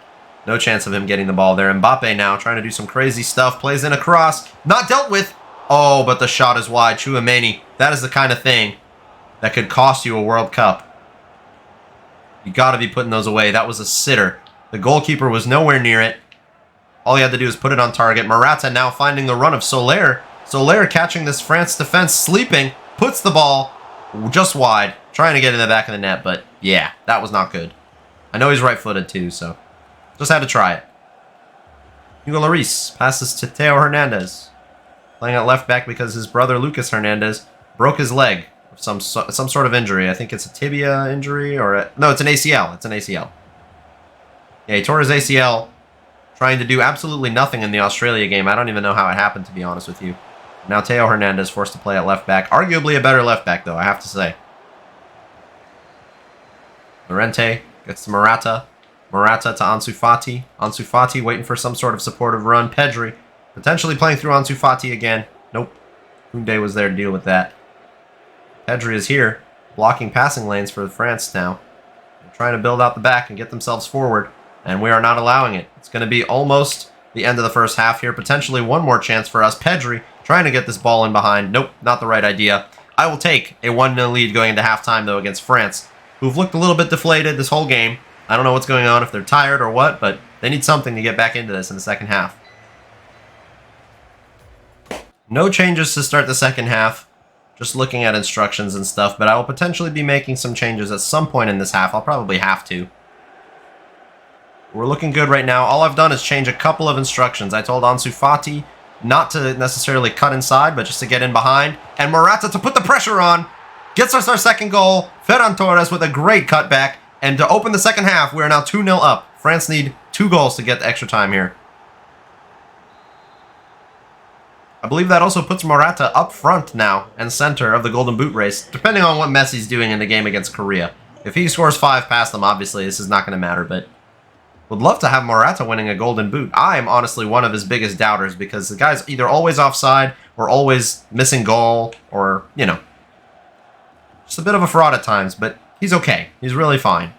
No chance of him getting the ball there. Mbappe now trying to do some crazy stuff. Plays in a cross. Not dealt with. Oh, but the shot is wide. Tchouaméni. That is the kind of thing that could cost you a World Cup. You got to be putting those away. That was a sitter. The goalkeeper was nowhere near it. All he had to do was put it on target. Morata now finding the run of Soler. Soler catching this France defense sleeping. Puts the ball just wide. Trying to get in the back of the net, but yeah, that was not good. I know he's right-footed too, so just had to try it. Hugo Lloris passes to Theo Hernandez. Playing at left back because his brother Lucas Hernandez broke his leg. Some sort of injury. I think it's a tibia injury or no, it's an ACL. It's an ACL. Yeah, he tore his ACL trying to do absolutely nothing in the Australia game. I don't even know how it happened, to be honest with you. Now Theo Hernandez forced to play at left back. Arguably a better left back, though, I have to say. Llorente gets to Morata. Morata to Ansu Fati. Ansu Fati waiting for some sort of supportive run. Pedri potentially playing through Ansu Fati again. Nope. Koundé was there to deal with that. Pedri is here, blocking passing lanes for France now. They're trying to build out the back and get themselves forward, and we are not allowing it. It's going to be almost the end of the first half here. Potentially one more chance for us. Pedri trying to get this ball in behind. Nope, not the right idea. I will take a 1-0 lead going into halftime, though, against France, who've looked a little bit deflated this whole game. I don't know what's going on, if they're tired or what, but they need something to get back into this in the second half. No changes to start the second half. Just looking at instructions and stuff, but I will potentially be making some changes at some point in this half. I'll probably have to. We're looking good right now. All I've done is change a couple of instructions. I told Ansu Fati not to necessarily cut inside, but just to get in behind. And Morata to put the pressure on. Gets us our second goal. Ferran Torres with a great cutback. And to open the second half, we are now 2-0 up. France need 2 goals to get the extra time here. I believe that also puts Morata up front now and center of the Golden Boot race, depending on what Messi's doing in the game against Korea. If he scores 5 past them, obviously this is not going to matter, but would love to have Morata winning a Golden Boot. I am honestly one of his biggest doubters because the guy's either always offside or always missing goal or, you know, just a bit of a fraud at times, but he's okay. He's really fine.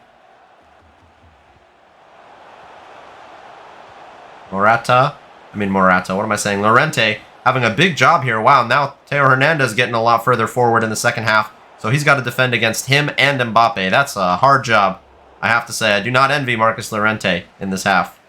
Morata, what am I saying? Llorente having a big job here. Wow, now Theo Hernandez getting a lot further forward in the second half. So he's got to defend against him and Mbappe. That's a hard job, I have to say. I do not envy Marcus Llorente in this half.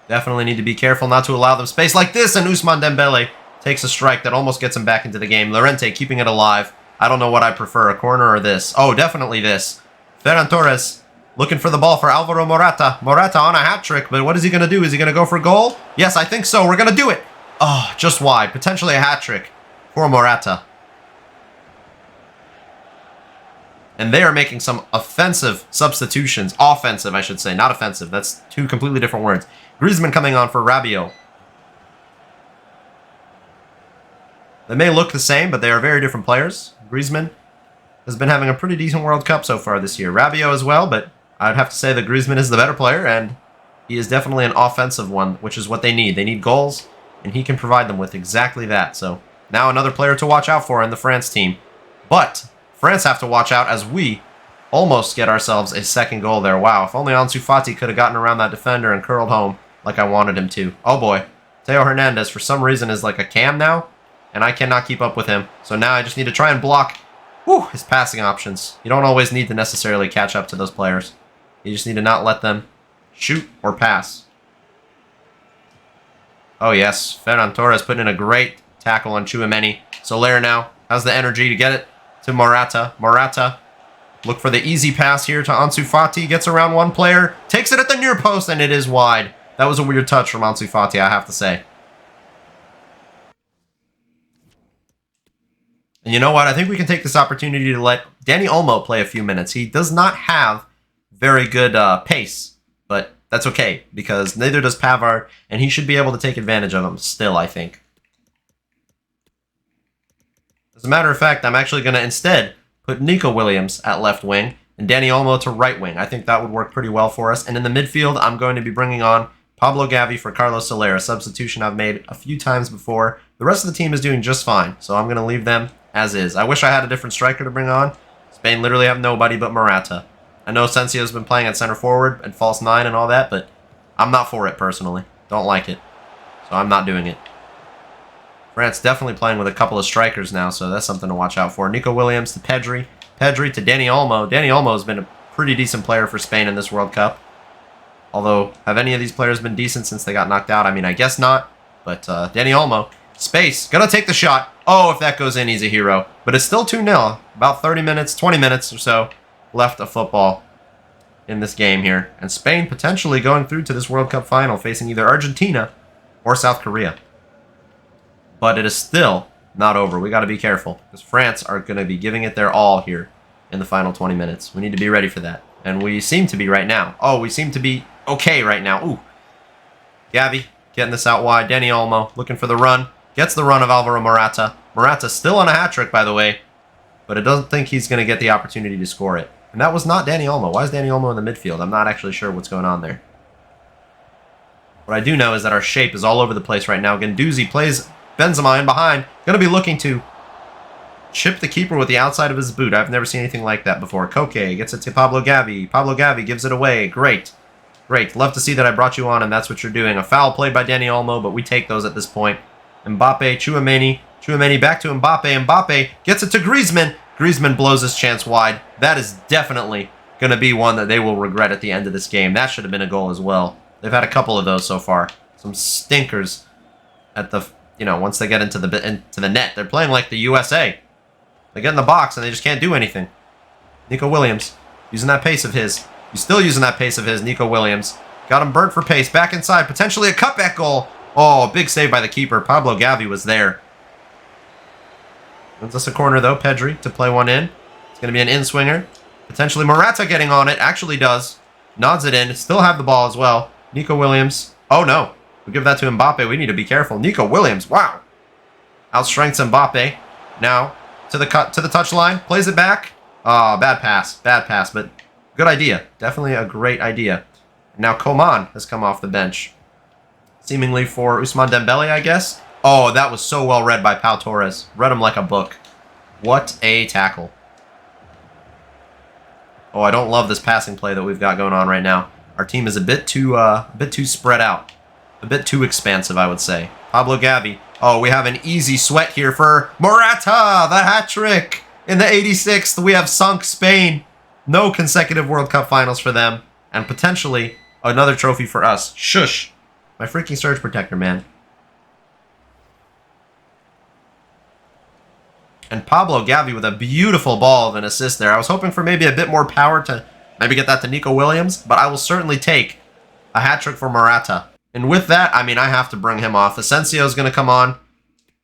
Definitely need to be careful not to allow them space like this. And Ousmane Dembele takes a strike that almost gets him back into the game. Llorente keeping it alive. I don't know what I prefer, a corner or this. Oh, definitely this. Ferran Torres looking for the ball for Alvaro Morata. Morata on a hat trick, but what is he going to do? Is he going to go for goal? Yes, I think so. We're going to do it. Oh, just wide. Potentially a hat trick for Morata. And they are making some offensive substitutions. Offensive, I should say, not offensive. That's 2 completely different words. Griezmann coming on for Rabiot. They may look the same, but they are very different players. Griezmann has been having a pretty decent World Cup so far this year. Rabiot as well, but I'd have to say that Griezmann is the better player, and he is definitely an offensive one, which is what they need. They need goals, and he can provide them with exactly that. So now another player to watch out for in the France team. But France have to watch out as we almost get ourselves a second goal there. Wow, if only Ansu Fati could have gotten around that defender and curled home like I wanted him to. Oh boy, Theo Hernandez for some reason is like a cam now, and I cannot keep up with him. So now I just need to try and block his passing options. You don't always need to necessarily catch up to those players. You just need to not let them shoot or pass. Oh yes, Ferran Torres putting in a great tackle on Tchouaméni. Soler now has the energy to get it to Morata. Morata, look for the easy pass here to Ansu Fati. Gets around one player, takes it at the near post, and it is wide. That was a weird touch from Ansu Fati, I have to say. And you know what? I think we can take this opportunity to let Dani Olmo play a few minutes. He does not have very good pace, but that's okay because neither does Pavard, and he should be able to take advantage of him still, I think. As a matter of fact, I'm actually going to instead put Nico Williams at left wing and Dani Olmo to right wing. I think that would work pretty well for us. And in the midfield, I'm going to be bringing on Pablo Gavi for Carlos Soler, a substitution I've made a few times before. The rest of the team is doing just fine, so I'm going to leave them as is. I wish I had a different striker to bring on. Spain literally have nobody but Morata. I know Asensio's been playing at center forward and false 9 and all that, but I'm not for it personally. Don't like it. So I'm not doing it. France definitely playing with a couple of strikers now, so that's something to watch out for. Nico Williams to Pedri. Pedri to Dani Olmo. Dani Olmo has been a pretty decent player for Spain in this World Cup. Although, have any of these players been decent since they got knocked out? I mean, I guess not. But Dani Olmo. Space. Gonna take the shot. Oh, if that goes in, he's a hero. But it's still 2-0. About 30 minutes, 20 minutes or so left of football in this game here. And Spain potentially going through to this World Cup final, facing either Argentina or South Korea. But it is still not over. We got to be careful, because France are going to be giving it their all here in the final 20 minutes. We need to be ready for that. And we seem to be right now. Oh, we seem to be okay right now. Ooh. Gavi getting this out wide. Dani Olmo looking for the run. Gets the run of Alvaro Morata. Morata still on a hat trick, by the way. But it doesn't think he's going to get the opportunity to score it. And that was not Dani Olmo. Why is Dani Olmo in the midfield? I'm not actually sure what's going on there. What I do know is that our shape is all over the place right now. Guendouzi plays Benzema in behind. Going to be looking to chip the keeper with the outside of his boot. I've never seen anything like that before. Koke gets it to Pablo Gavi. Pablo Gavi gives it away. Great. Great. Love to see that I brought you on and that's what you're doing. A foul played by Dani Olmo, but we take those at this point. Mbappe, Tchouaméni. Tchouaméni back to Mbappe. Mbappe gets it to Griezmann. Griezmann blows his chance wide. That is definitely going to be one that they will regret at the end of this game. That should have been a goal as well. They've had a couple of those so far. Some stinkers at the, once they get into the net. They're playing like the USA. They get in the box and they just can't do anything. Nico Williams using that pace of his. He's still using that pace of his. Nico Williams got him burnt for pace. Back inside. Potentially a cutback goal. Oh, big save by the keeper. Pablo Gavi was there. Gives us a corner, though. Pedri to play one in. It's going to be an in-swinger. Potentially Morata getting on it. Actually does. Nods it in. Still have the ball as well. Nico Williams. Oh, no. We give that to Mbappe. We need to be careful. Nico Williams. Wow. Outstrengths Mbappe. Now to the touchline. Plays it back. Oh, bad pass. Bad pass, but good idea. Definitely a great idea. Now Coman has come off the bench. Seemingly for Ousmane Dembele, I guess. Oh, that was so well read by Pau Torres. Read him like a book. What a tackle. Oh, I don't love this passing play that we've got going on right now. Our team is a bit too spread out. A bit too expansive, I would say. Pablo Gavi. Oh, we have an easy sweat here for Morata, the hat trick. In the 86th, we have sunk Spain. No consecutive World Cup finals for them. And potentially another trophy for us. Shush. My freaking surge protector, man. And Pablo Gavi with a beautiful ball of an assist there. I was hoping for maybe a bit more power to maybe get that to Nico Williams, but I will certainly take a hat trick for Morata. And with that, I mean, I have to bring him off. Asensio is going to come on,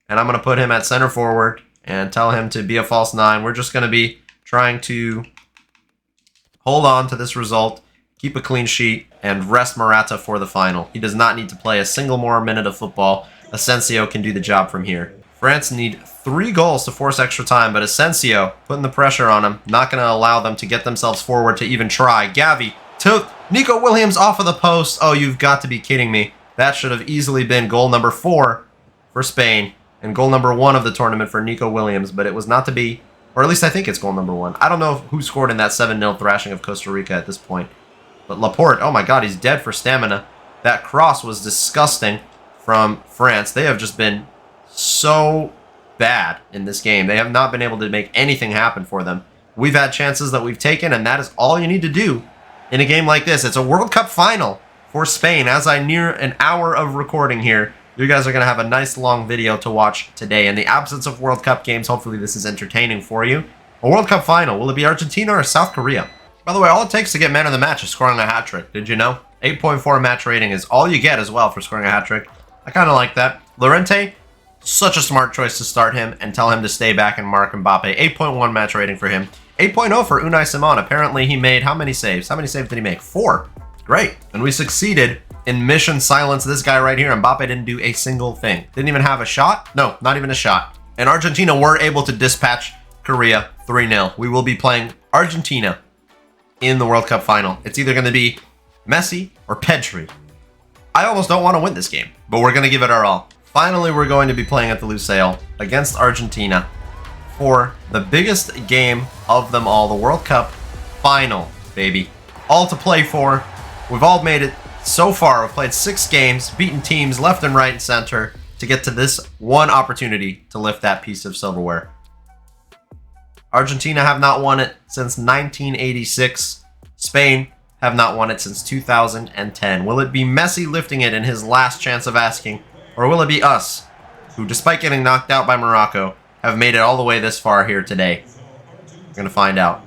and I'm going to put him at center forward and tell him to be a false 9. We're just going to be trying to hold on to this result, keep a clean sheet, and rest Morata for the final. He does not need to play a single more minute of football. Asensio can do the job from here. France need 3 goals to force extra time, but Asensio putting the pressure on him, not going to allow them to get themselves forward to even try. Gavi to Nico Williams off of the post. Oh, you've got to be kidding me. That should have easily been goal number 4 for Spain and goal number 1 of the tournament for Nico Williams, but it was not to be, or at least I think it's goal number 1. I don't know who scored in that 7-0 thrashing of Costa Rica at this point. But Laporte, oh my god, he's dead for stamina. That cross was disgusting from France. They have just been so bad in this game. They have not been able to make anything happen for them. We've had chances that we've taken, and that is all you need to do in a game like this. It's a World Cup final for Spain. As I near an hour of recording here, you guys are going to have a nice long video to watch today. In the absence of World Cup games, hopefully this is entertaining for you. A World Cup final. Will it be Argentina or South Korea? By the way, all it takes to get man of the match is scoring a hat trick. Did you know? 8.4 match rating is all you get as well for scoring a hat trick. I kind of like that. Llorente, such a smart choice to start him and tell him to stay back and mark Mbappe. 8.1 match rating for him. 8.0 for Unai Simon. Apparently he made how many saves? How many saves did he make? 4. Great. And we succeeded in mission silence this guy right here. Mbappe didn't do a single thing. Didn't even have a shot? No, not even a shot. And Argentina were able to dispatch Korea 3-0. We will be playing Argentina in the World Cup final. It's either going to be Messi or Pedri. I almost don't want to win this game, but we're going to give it our all. Finally, we're going to be playing at the Lusail against Argentina for the biggest game of them all, the World Cup final, baby. baby. All to play for. We've all made it so far. We've played 6 games, beaten teams left and right and center to get to this one opportunity to lift that piece of silverware. Argentina have not won it since 1986. Spain have not won it since 2010. Will it be Messi lifting it in his last chance of asking, or will it be us, who, despite getting knocked out by Morocco, have made it all the way this far here today? We're going to find out.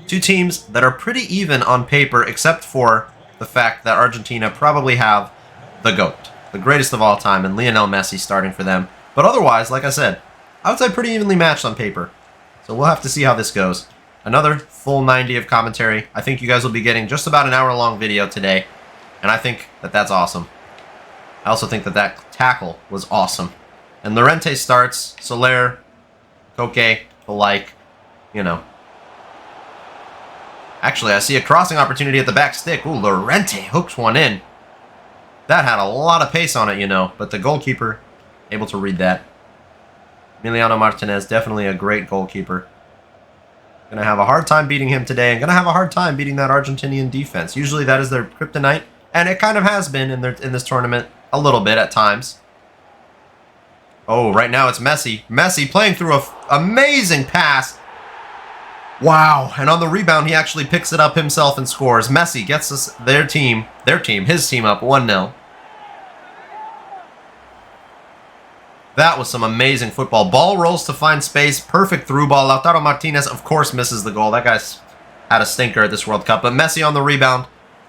2 teams that are pretty even on paper, except for the fact that Argentina probably have the GOAT, the greatest of all time, and Lionel Messi starting for them. But otherwise, like I said, I would say pretty evenly matched on paper. So we'll have to see how this goes. Another full 90 of commentary. I think you guys will be getting just about an hour-long video today, and I think that that's awesome. I also think that that tackle was awesome. And Llorente starts, Soler, Koke, the like, you know. Actually, I see a crossing opportunity at the back stick. Ooh, Llorente hooks one in. That had a lot of pace on it, you know, but the goalkeeper able to read that. Emiliano Martinez, definitely a great goalkeeper. Gonna have a hard time beating him today, and gonna have a hard time beating that Argentinian defense. Usually that is their kryptonite, and it kind of has been in this tournament a little bit at times. Oh, right now it's Messi. Messi playing through an amazing pass. Wow, and on the rebound, he actually picks it up himself and scores. Messi gets us his team up 1-0. That was some amazing football. Ball rolls to find space. Perfect through ball. Lautaro Martinez, of course, misses the goal. That guy's had a stinker at this World Cup. But Messi on the rebound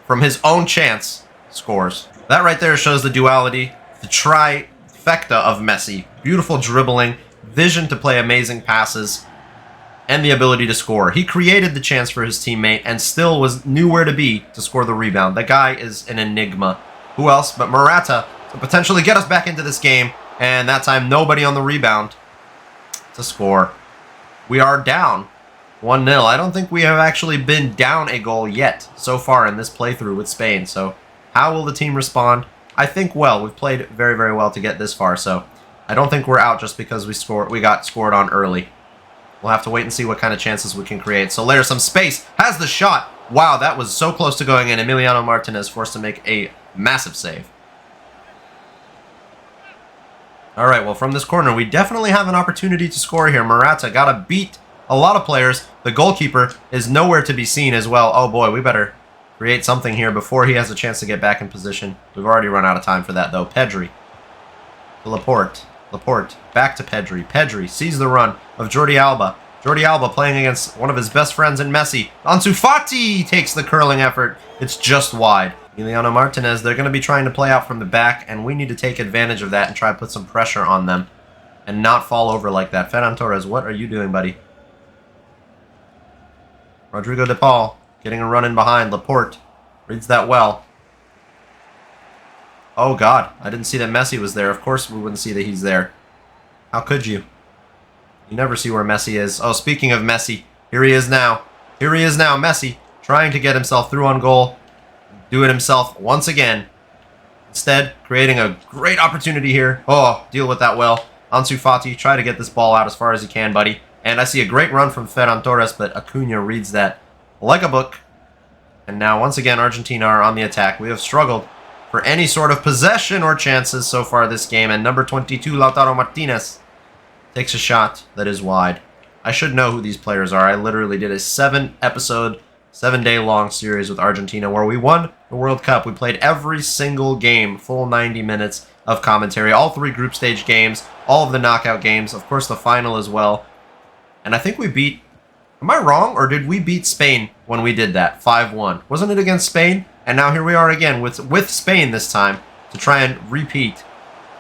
from his own chance scores. That right there shows the duality, the trifecta of Messi. Beautiful dribbling, vision to play amazing passes, and the ability to score. He created the chance for his teammate and still knew where to be to score the rebound. That guy is an enigma. Who else but Morata to potentially get us back into this game. And that time, nobody on the rebound to score. We are down 1-0. I don't think we have actually been down a goal yet so far in this playthrough with Spain. So how will the team respond? I think well. We've played very, very well to get this far. So I don't think we're out just because we got scored on early. We'll have to wait and see what kind of chances we can create. So there's some space. Has the shot. Wow, that was so close to going in. Emiliano Martinez forced to make a massive save. All right, well, from this corner, we definitely have an opportunity to score here. Morata got to beat a lot of players. The goalkeeper is nowhere to be seen as well. Oh, boy, we better create something here before he has a chance to get back in position. We've already run out of time for that, though. Pedri to Laporte. Laporte back to Pedri. Pedri sees the run of Jordi Alba. Jordi Alba playing against one of his best friends in Messi. Ansu Fati takes the curling effort. It's just wide. Emiliano Martinez, they're going to be trying to play out from the back, and we need to take advantage of that and try to put some pressure on them and not fall over like that. Ferran Torres, what are you doing, buddy? Rodrigo de Paul getting a run in behind. Laporte reads that well. Oh, God. I didn't see that Messi was there. Of course we wouldn't see that he's there. How could you? You never see where Messi is. Oh, speaking of Messi, here he is now. Here he is now, Messi, trying to get himself through on goal. Do it himself once again. Instead, creating a great opportunity here. Oh, deal with that well. Ansu Fati, try to get this ball out as far as you can, buddy. And I see a great run from Ferran Torres, but Acuna reads that like a book. And now, once again, Argentina are on the attack. We have struggled for any sort of possession or chances so far this game. And number 22, Lautaro Martinez, takes a shot that is wide. I should know who these players are. I literally did a 7-episode, 7-day-long series with Argentina where we won the World Cup. We played every single game, full 90 minutes of commentary, all 3 group stage games, all of the knockout games, of course the final as well. And I think we beat, am I wrong, or did we beat Spain when we did that, 5-1? Wasn't it against Spain? And now here we are again with Spain this time to try and repeat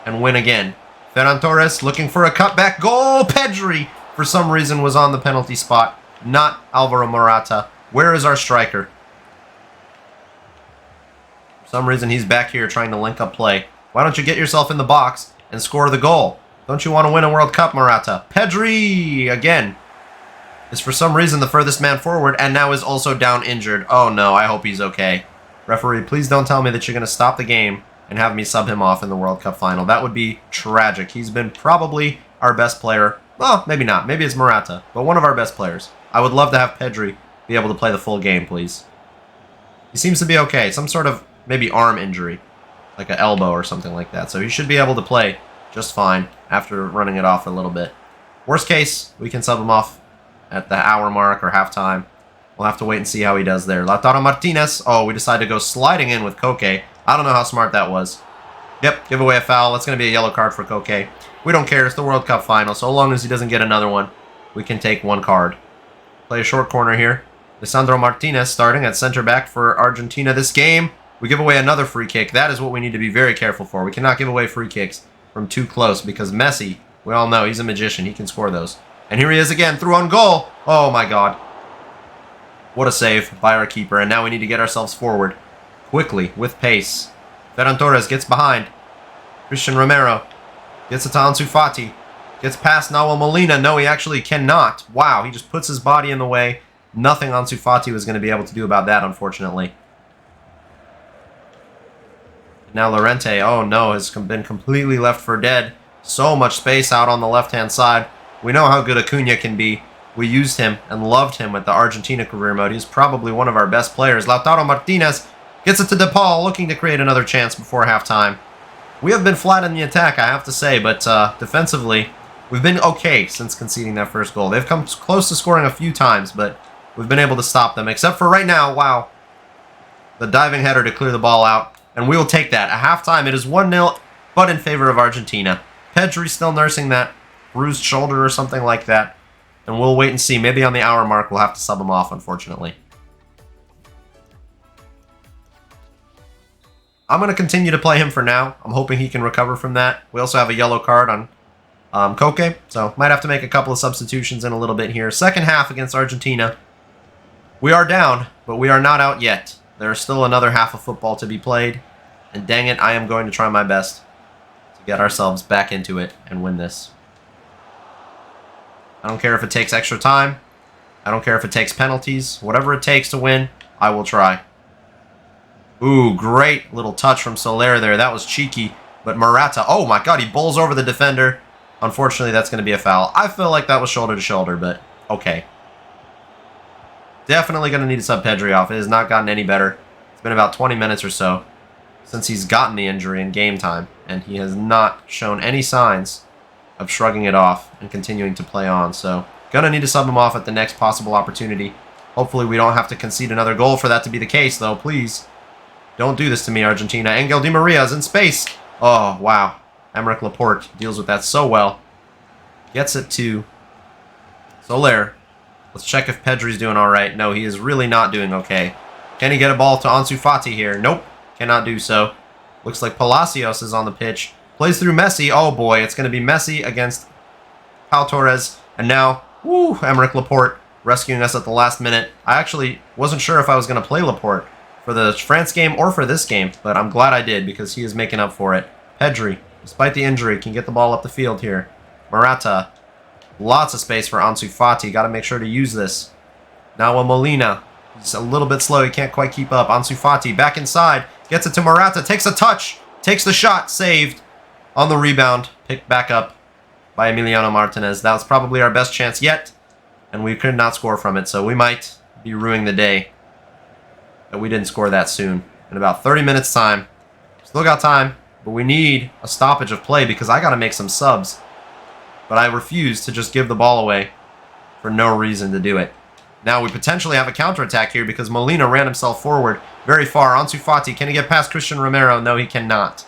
and win again. Ferran Torres looking for a cutback goal. Pedri, for some reason, was on the penalty spot, not Alvaro Morata. Where is our striker? For some reason, he's back here trying to link up play. Why don't you get yourself in the box and score the goal? Don't you want to win a World Cup, Morata? Pedri, again, is for some reason the furthest man forward and now is also down injured. Oh, no, I hope he's okay. Referee, please don't tell me that you're going to stop the game and have me sub him off in the World Cup final. That would be tragic. He's been probably our best player Well, maybe not. Maybe it's Morata, but one of our best players. I would love to have Pedri be able to play the full game, please. He seems to be okay. Some sort of maybe arm injury, like an elbow or something like that. So he should be able to play just fine after running it off a little bit. Worst case, we can sub him off at the hour mark or halftime. We'll have to wait and see how he does there. Lautaro Martinez. Oh, we decided to go sliding in with Koke. I don't know how smart that was. Yep, give away a foul. That's going to be a yellow card for Koke. We don't care. It's the World Cup final. So long as he doesn't get another one, we can take one card. Play a short corner here. Lisandro Martinez starting at center back for Argentina this game. We give away another free kick. That is what we need to be very careful for. We cannot give away free kicks from too close because Messi, we all know he's a magician. He can score those. And here he is again, through on goal. Oh my God. What a save by our keeper. And now we need to get ourselves forward quickly with pace. Ferran Torres gets behind. Christian Romero gets it to Ansu Fati. Gets past Nahuel Molina. No, he actually cannot. Wow, he just puts his body in the way. Nothing Ansu Fati was going to be able to do about that, unfortunately. Now Llorente, oh no, has been completely left for dead. So much space out on the left-hand side. We know how good Acuna can be. We used him and loved him with the Argentina career mode. He's probably one of our best players. Lautaro Martinez gets it to DePaul, looking to create another chance before halftime. We have been flat in the attack, I have to say, but defensively, we've been okay since conceding that first goal. They've come close to scoring a few times, but we've been able to stop them, except for right now. Wow. The diving header to clear the ball out, and we will take that. At halftime, it is 1-0, but in favor of Argentina. Pedri still nursing that bruised shoulder or something like that, and we'll wait and see. Maybe on the hour mark, we'll have to sub him off, unfortunately. I'm going to continue to play him for now. I'm hoping he can recover from that. We also have a yellow card on Koke, so might have to make a couple of substitutions in a little bit here. Second half against Argentina. We are down, but we are not out yet. There is still another half of football to be played, and dang it, I am going to try my best to get ourselves back into it and win this. I don't care if it takes extra time. I don't care if it takes penalties. Whatever it takes to win, I will try. Ooh, great little touch from Soler there. That was cheeky. But Morata, oh my God, he bowls over the defender. Unfortunately, that's going to be a foul. I feel like that was shoulder to shoulder, but okay. Definitely going to need to sub Pedri off. It has not gotten any better. It's been about 20 minutes or so since he's gotten the injury in game time, and he has not shown any signs of shrugging it off and continuing to play on. So, going to need to sub him off at the next possible opportunity. Hopefully, we don't have to concede another goal for that to be the case, though. Please. Don't do this to me, Argentina. Angel Di Maria is in space. Oh, wow. Aymeric Laporte deals with that so well. Gets it to Soler. Let's check if Pedri's doing all right. No, he is really not doing okay. Can he get a ball to Ansu Fati here? Nope. Cannot do so. Looks like Palacios is on the pitch. Plays through Messi. Oh, boy. It's going to be Messi against Pau Torres. And now, woo, Aymeric Laporte rescuing us at the last minute. I actually wasn't sure if I was going to play Laporte for the France game or for this game, but I'm glad I did because he is making up for it. Pedri, despite the injury, can get the ball up the field here. Morata, lots of space for Ansu Fati. Got to make sure to use this. Now Molina, he's a little bit slow. He can't quite keep up. Ansu Fati back inside, gets it to Morata, takes a touch, takes the shot, saved. On the rebound, picked back up by Emiliano Martinez. That was probably our best chance yet, and we could not score from it, so we might be ruining the day that we didn't score that soon. In about 30 minutes time. Still got time, but we need a stoppage of play because I got to make some subs. But I refuse to just give the ball away for no reason to do it. Now we potentially have a counterattack here because Molina ran himself forward very far. Ansu Fati, can he get past Christian Romero? No, he cannot.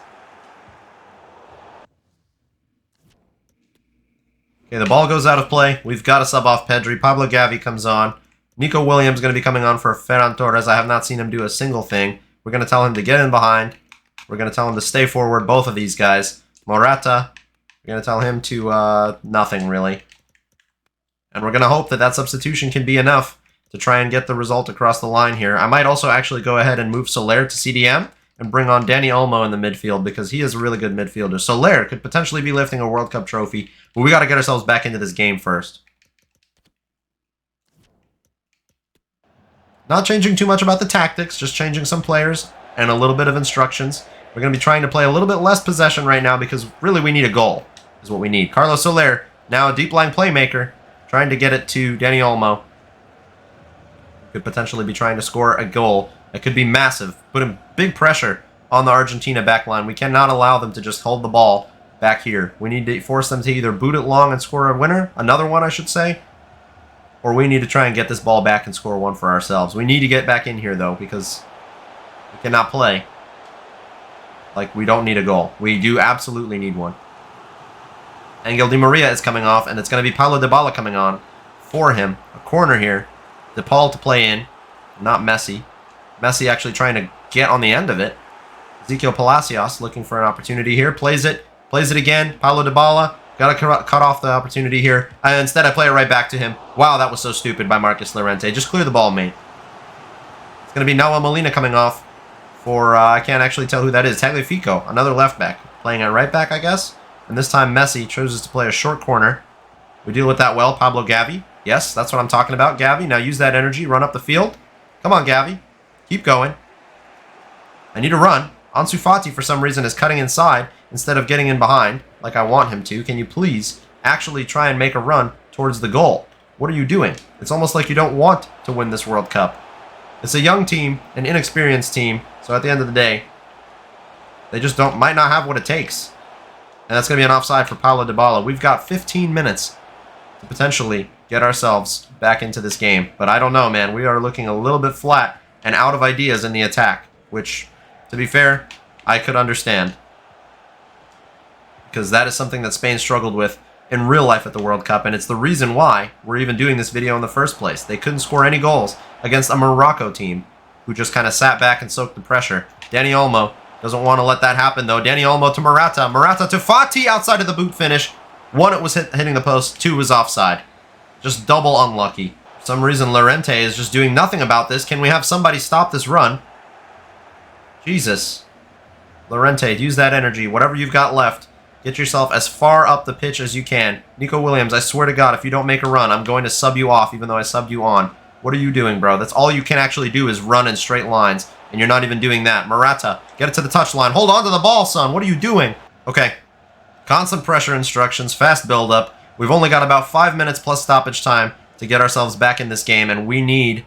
Okay, the ball goes out of play. We've got to sub off Pedri. Pablo Gavi comes on. Nico Williams going to be coming on for Ferran Torres. I have not seen him do a single thing. We're going to tell him to get in behind. We're going to tell him to stay forward, both of these guys. Morata, we're going to tell him to nothing, really. And we're going to hope that that substitution can be enough to try and get the result across the line here. I might also actually go ahead and move Soler to CDM and bring on Dani Olmo in the midfield because he is a really good midfielder. Soler could potentially be lifting a World Cup trophy, but we got to get ourselves back into this game first. Not changing too much about the tactics, just changing some players and a little bit of instructions. We're going to be trying to play a little bit less possession right now because really we need a goal is what we need. Carlos Soler Now a deep line playmaker, trying to get it to Dani Olmo. Could potentially be trying to score a goal. It could be massive, putting big pressure on the Argentina backline. We cannot allow them to just hold the ball back here. We need to force them to either boot it long and score a winner, another one I should say, or we need to try and get this ball back and score one for ourselves. We need to get back in here though, because we cannot play like we don't need a goal. We do absolutely need one. Angel Di Maria is coming off, and it's going to be Paulo Dybala coming on for him. A corner here. De Paul to play in, not Messi. Messi actually trying to get on the end of it. Ezequiel Palacios looking for an opportunity here. Plays it again. Paulo Dybala. Got to cut off the opportunity here. Instead, I play it right back to him. Wow, that was so stupid by Marcus Llorente. Just clear the ball, mate. It's going to be Noah Molina coming off for, I can't actually tell who that is. Tagliafico, another left back. Playing at right back, I guess. And this time, Messi chooses to play a short corner. We deal with that well. Pablo Gavi. Yes, that's what I'm talking about, Gavi. Now use that energy. Run up the field. Come on, Gavi. Keep going. I need to run. Ansu Fati, for some reason, is cutting inside instead of getting in behind like I want him to. Can you please actually try and make a run towards the goal? What are you doing? It's almost like you don't want to win this World Cup. It's a young team, an inexperienced team, so at the end of the day, they just might not have what it takes. And that's going to be an offside for Paulo Dybala. We've got 15 minutes to potentially get ourselves back into this game. But I don't know, man. We are looking a little bit flat and out of ideas in the attack, which, to be fair, I could understand. Because that is something that Spain struggled with in real life at the World Cup, and it's the reason why we're even doing this video in the first place. They couldn't score any goals against a Morocco team who just kind of sat back and soaked the pressure. Dani Olmo doesn't want to let that happen, though. Dani Olmo to Morata. Morata to Fati outside of the boot finish. One, it was hitting the post. Two, was offside. Just double unlucky. For some reason, Llorente is just doing nothing about this. Can we have somebody stop this run? Jesus. Llorente, use that energy. Whatever you've got left. Get yourself as far up the pitch as you can. Nico Williams, I swear to God, if you don't make a run, I'm going to sub you off, even though I subbed you on. What are you doing, bro? That's all you can actually do is run in straight lines, and you're not even doing that. Morata, get it to the touchline. Hold on to the ball, son. What are you doing? Okay. Constant pressure instructions, fast build-up. We've only got about 5 minutes plus stoppage time to get ourselves back in this game, and we need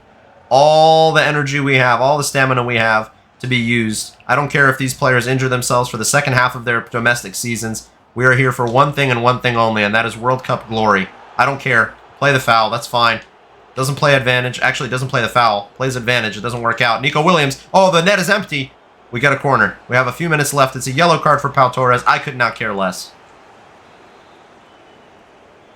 all the energy we have, all the stamina we have to be used. I don't care if these players injure themselves for the second half of their domestic seasons. We are here for one thing and one thing only, and that is World Cup glory. I don't care. Play the foul. That's fine. Doesn't play advantage. Actually, doesn't play the foul. Plays advantage. It doesn't work out. Nico Williams. Oh, the net is empty. We got a corner. We have a few minutes left. It's a yellow card for Pau Torres. I could not care less.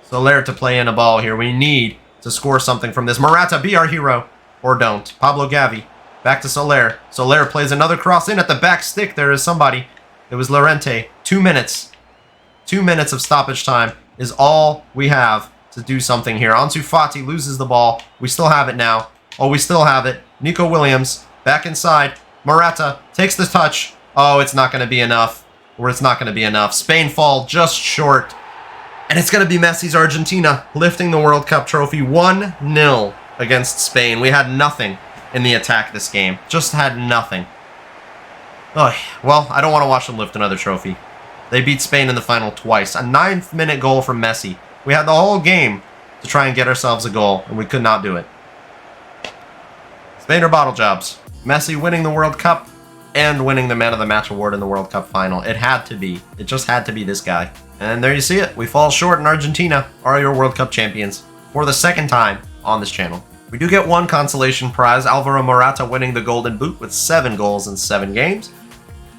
Soler to play in a ball here. We need to score something from this. Morata, be our hero. Or don't. Pablo Gavi. Back to Soler. Soler plays another cross in at the back stick. There is somebody. It was Llorente. 2 minutes. 2 minutes of stoppage time is all we have to do something here. Ansu Fati loses the ball. We still have it now. Oh, we still have it. Nico Williams back inside. Morata takes the touch. Oh, it's not going to be enough. Or it's not going to be enough. Spain fall just short. And it's going to be Messi's Argentina lifting the World Cup trophy 1-0 against Spain. We had nothing in the attack this game. Just had nothing. Oh, well, I don't want to watch them lift another trophy. They beat Spain in the final twice. A 9th-minute goal from Messi. We had the whole game to try and get ourselves a goal, and we could not do it. Spain are bottle jobs. Messi winning the World Cup and winning the Man of the Match award in the World Cup final. It had to be. It just had to be this guy. And there you see it. We fall short, and Argentina are your World Cup champions for the second time on this channel. We do get one consolation prize. Alvaro Morata winning the Golden Boot with 7 goals in 7 games.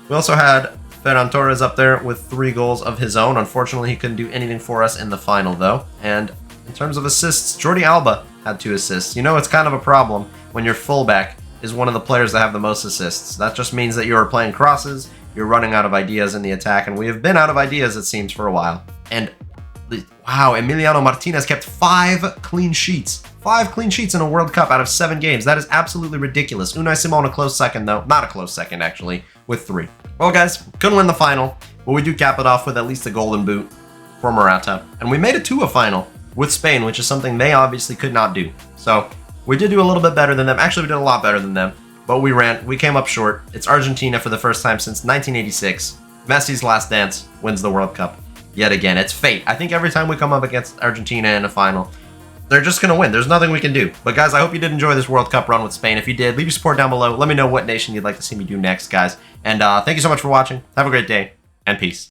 We also had Ferran Torres up there with 3 goals of his own. Unfortunately, he couldn't do anything for us in the final, though. And in terms of assists, Jordi Alba had 2 assists. You know, it's kind of a problem when your fullback is one of the players that have the most assists. That just means that you are playing crosses, you're running out of ideas in the attack, and we have been out of ideas, it seems, for a while. And, wow, Emiliano Martinez kept 5 clean sheets. 5 clean sheets in a World Cup out of 7 games. That is absolutely ridiculous. Unai Simon a close second, though. Not a close second, actually, with 3. Well, guys, couldn't win the final, but we do cap it off with at least a golden boot for Morata. And we made it to a final with Spain, which is something they obviously could not do. So we did do a little bit better than them. Actually, we did a lot better than them, but we came up short. It's Argentina for the first time since 1986. Messi's last dance wins the World Cup. yet again. It's fate. I think every time we come up against Argentina in a final, they're just going to win. There's nothing we can do. But guys, I hope you did enjoy this World Cup run with Spain. If you did, leave your support down below. Let me know what nation you'd like to see me do next, guys. And thank you so much for watching. Have a great day, and peace.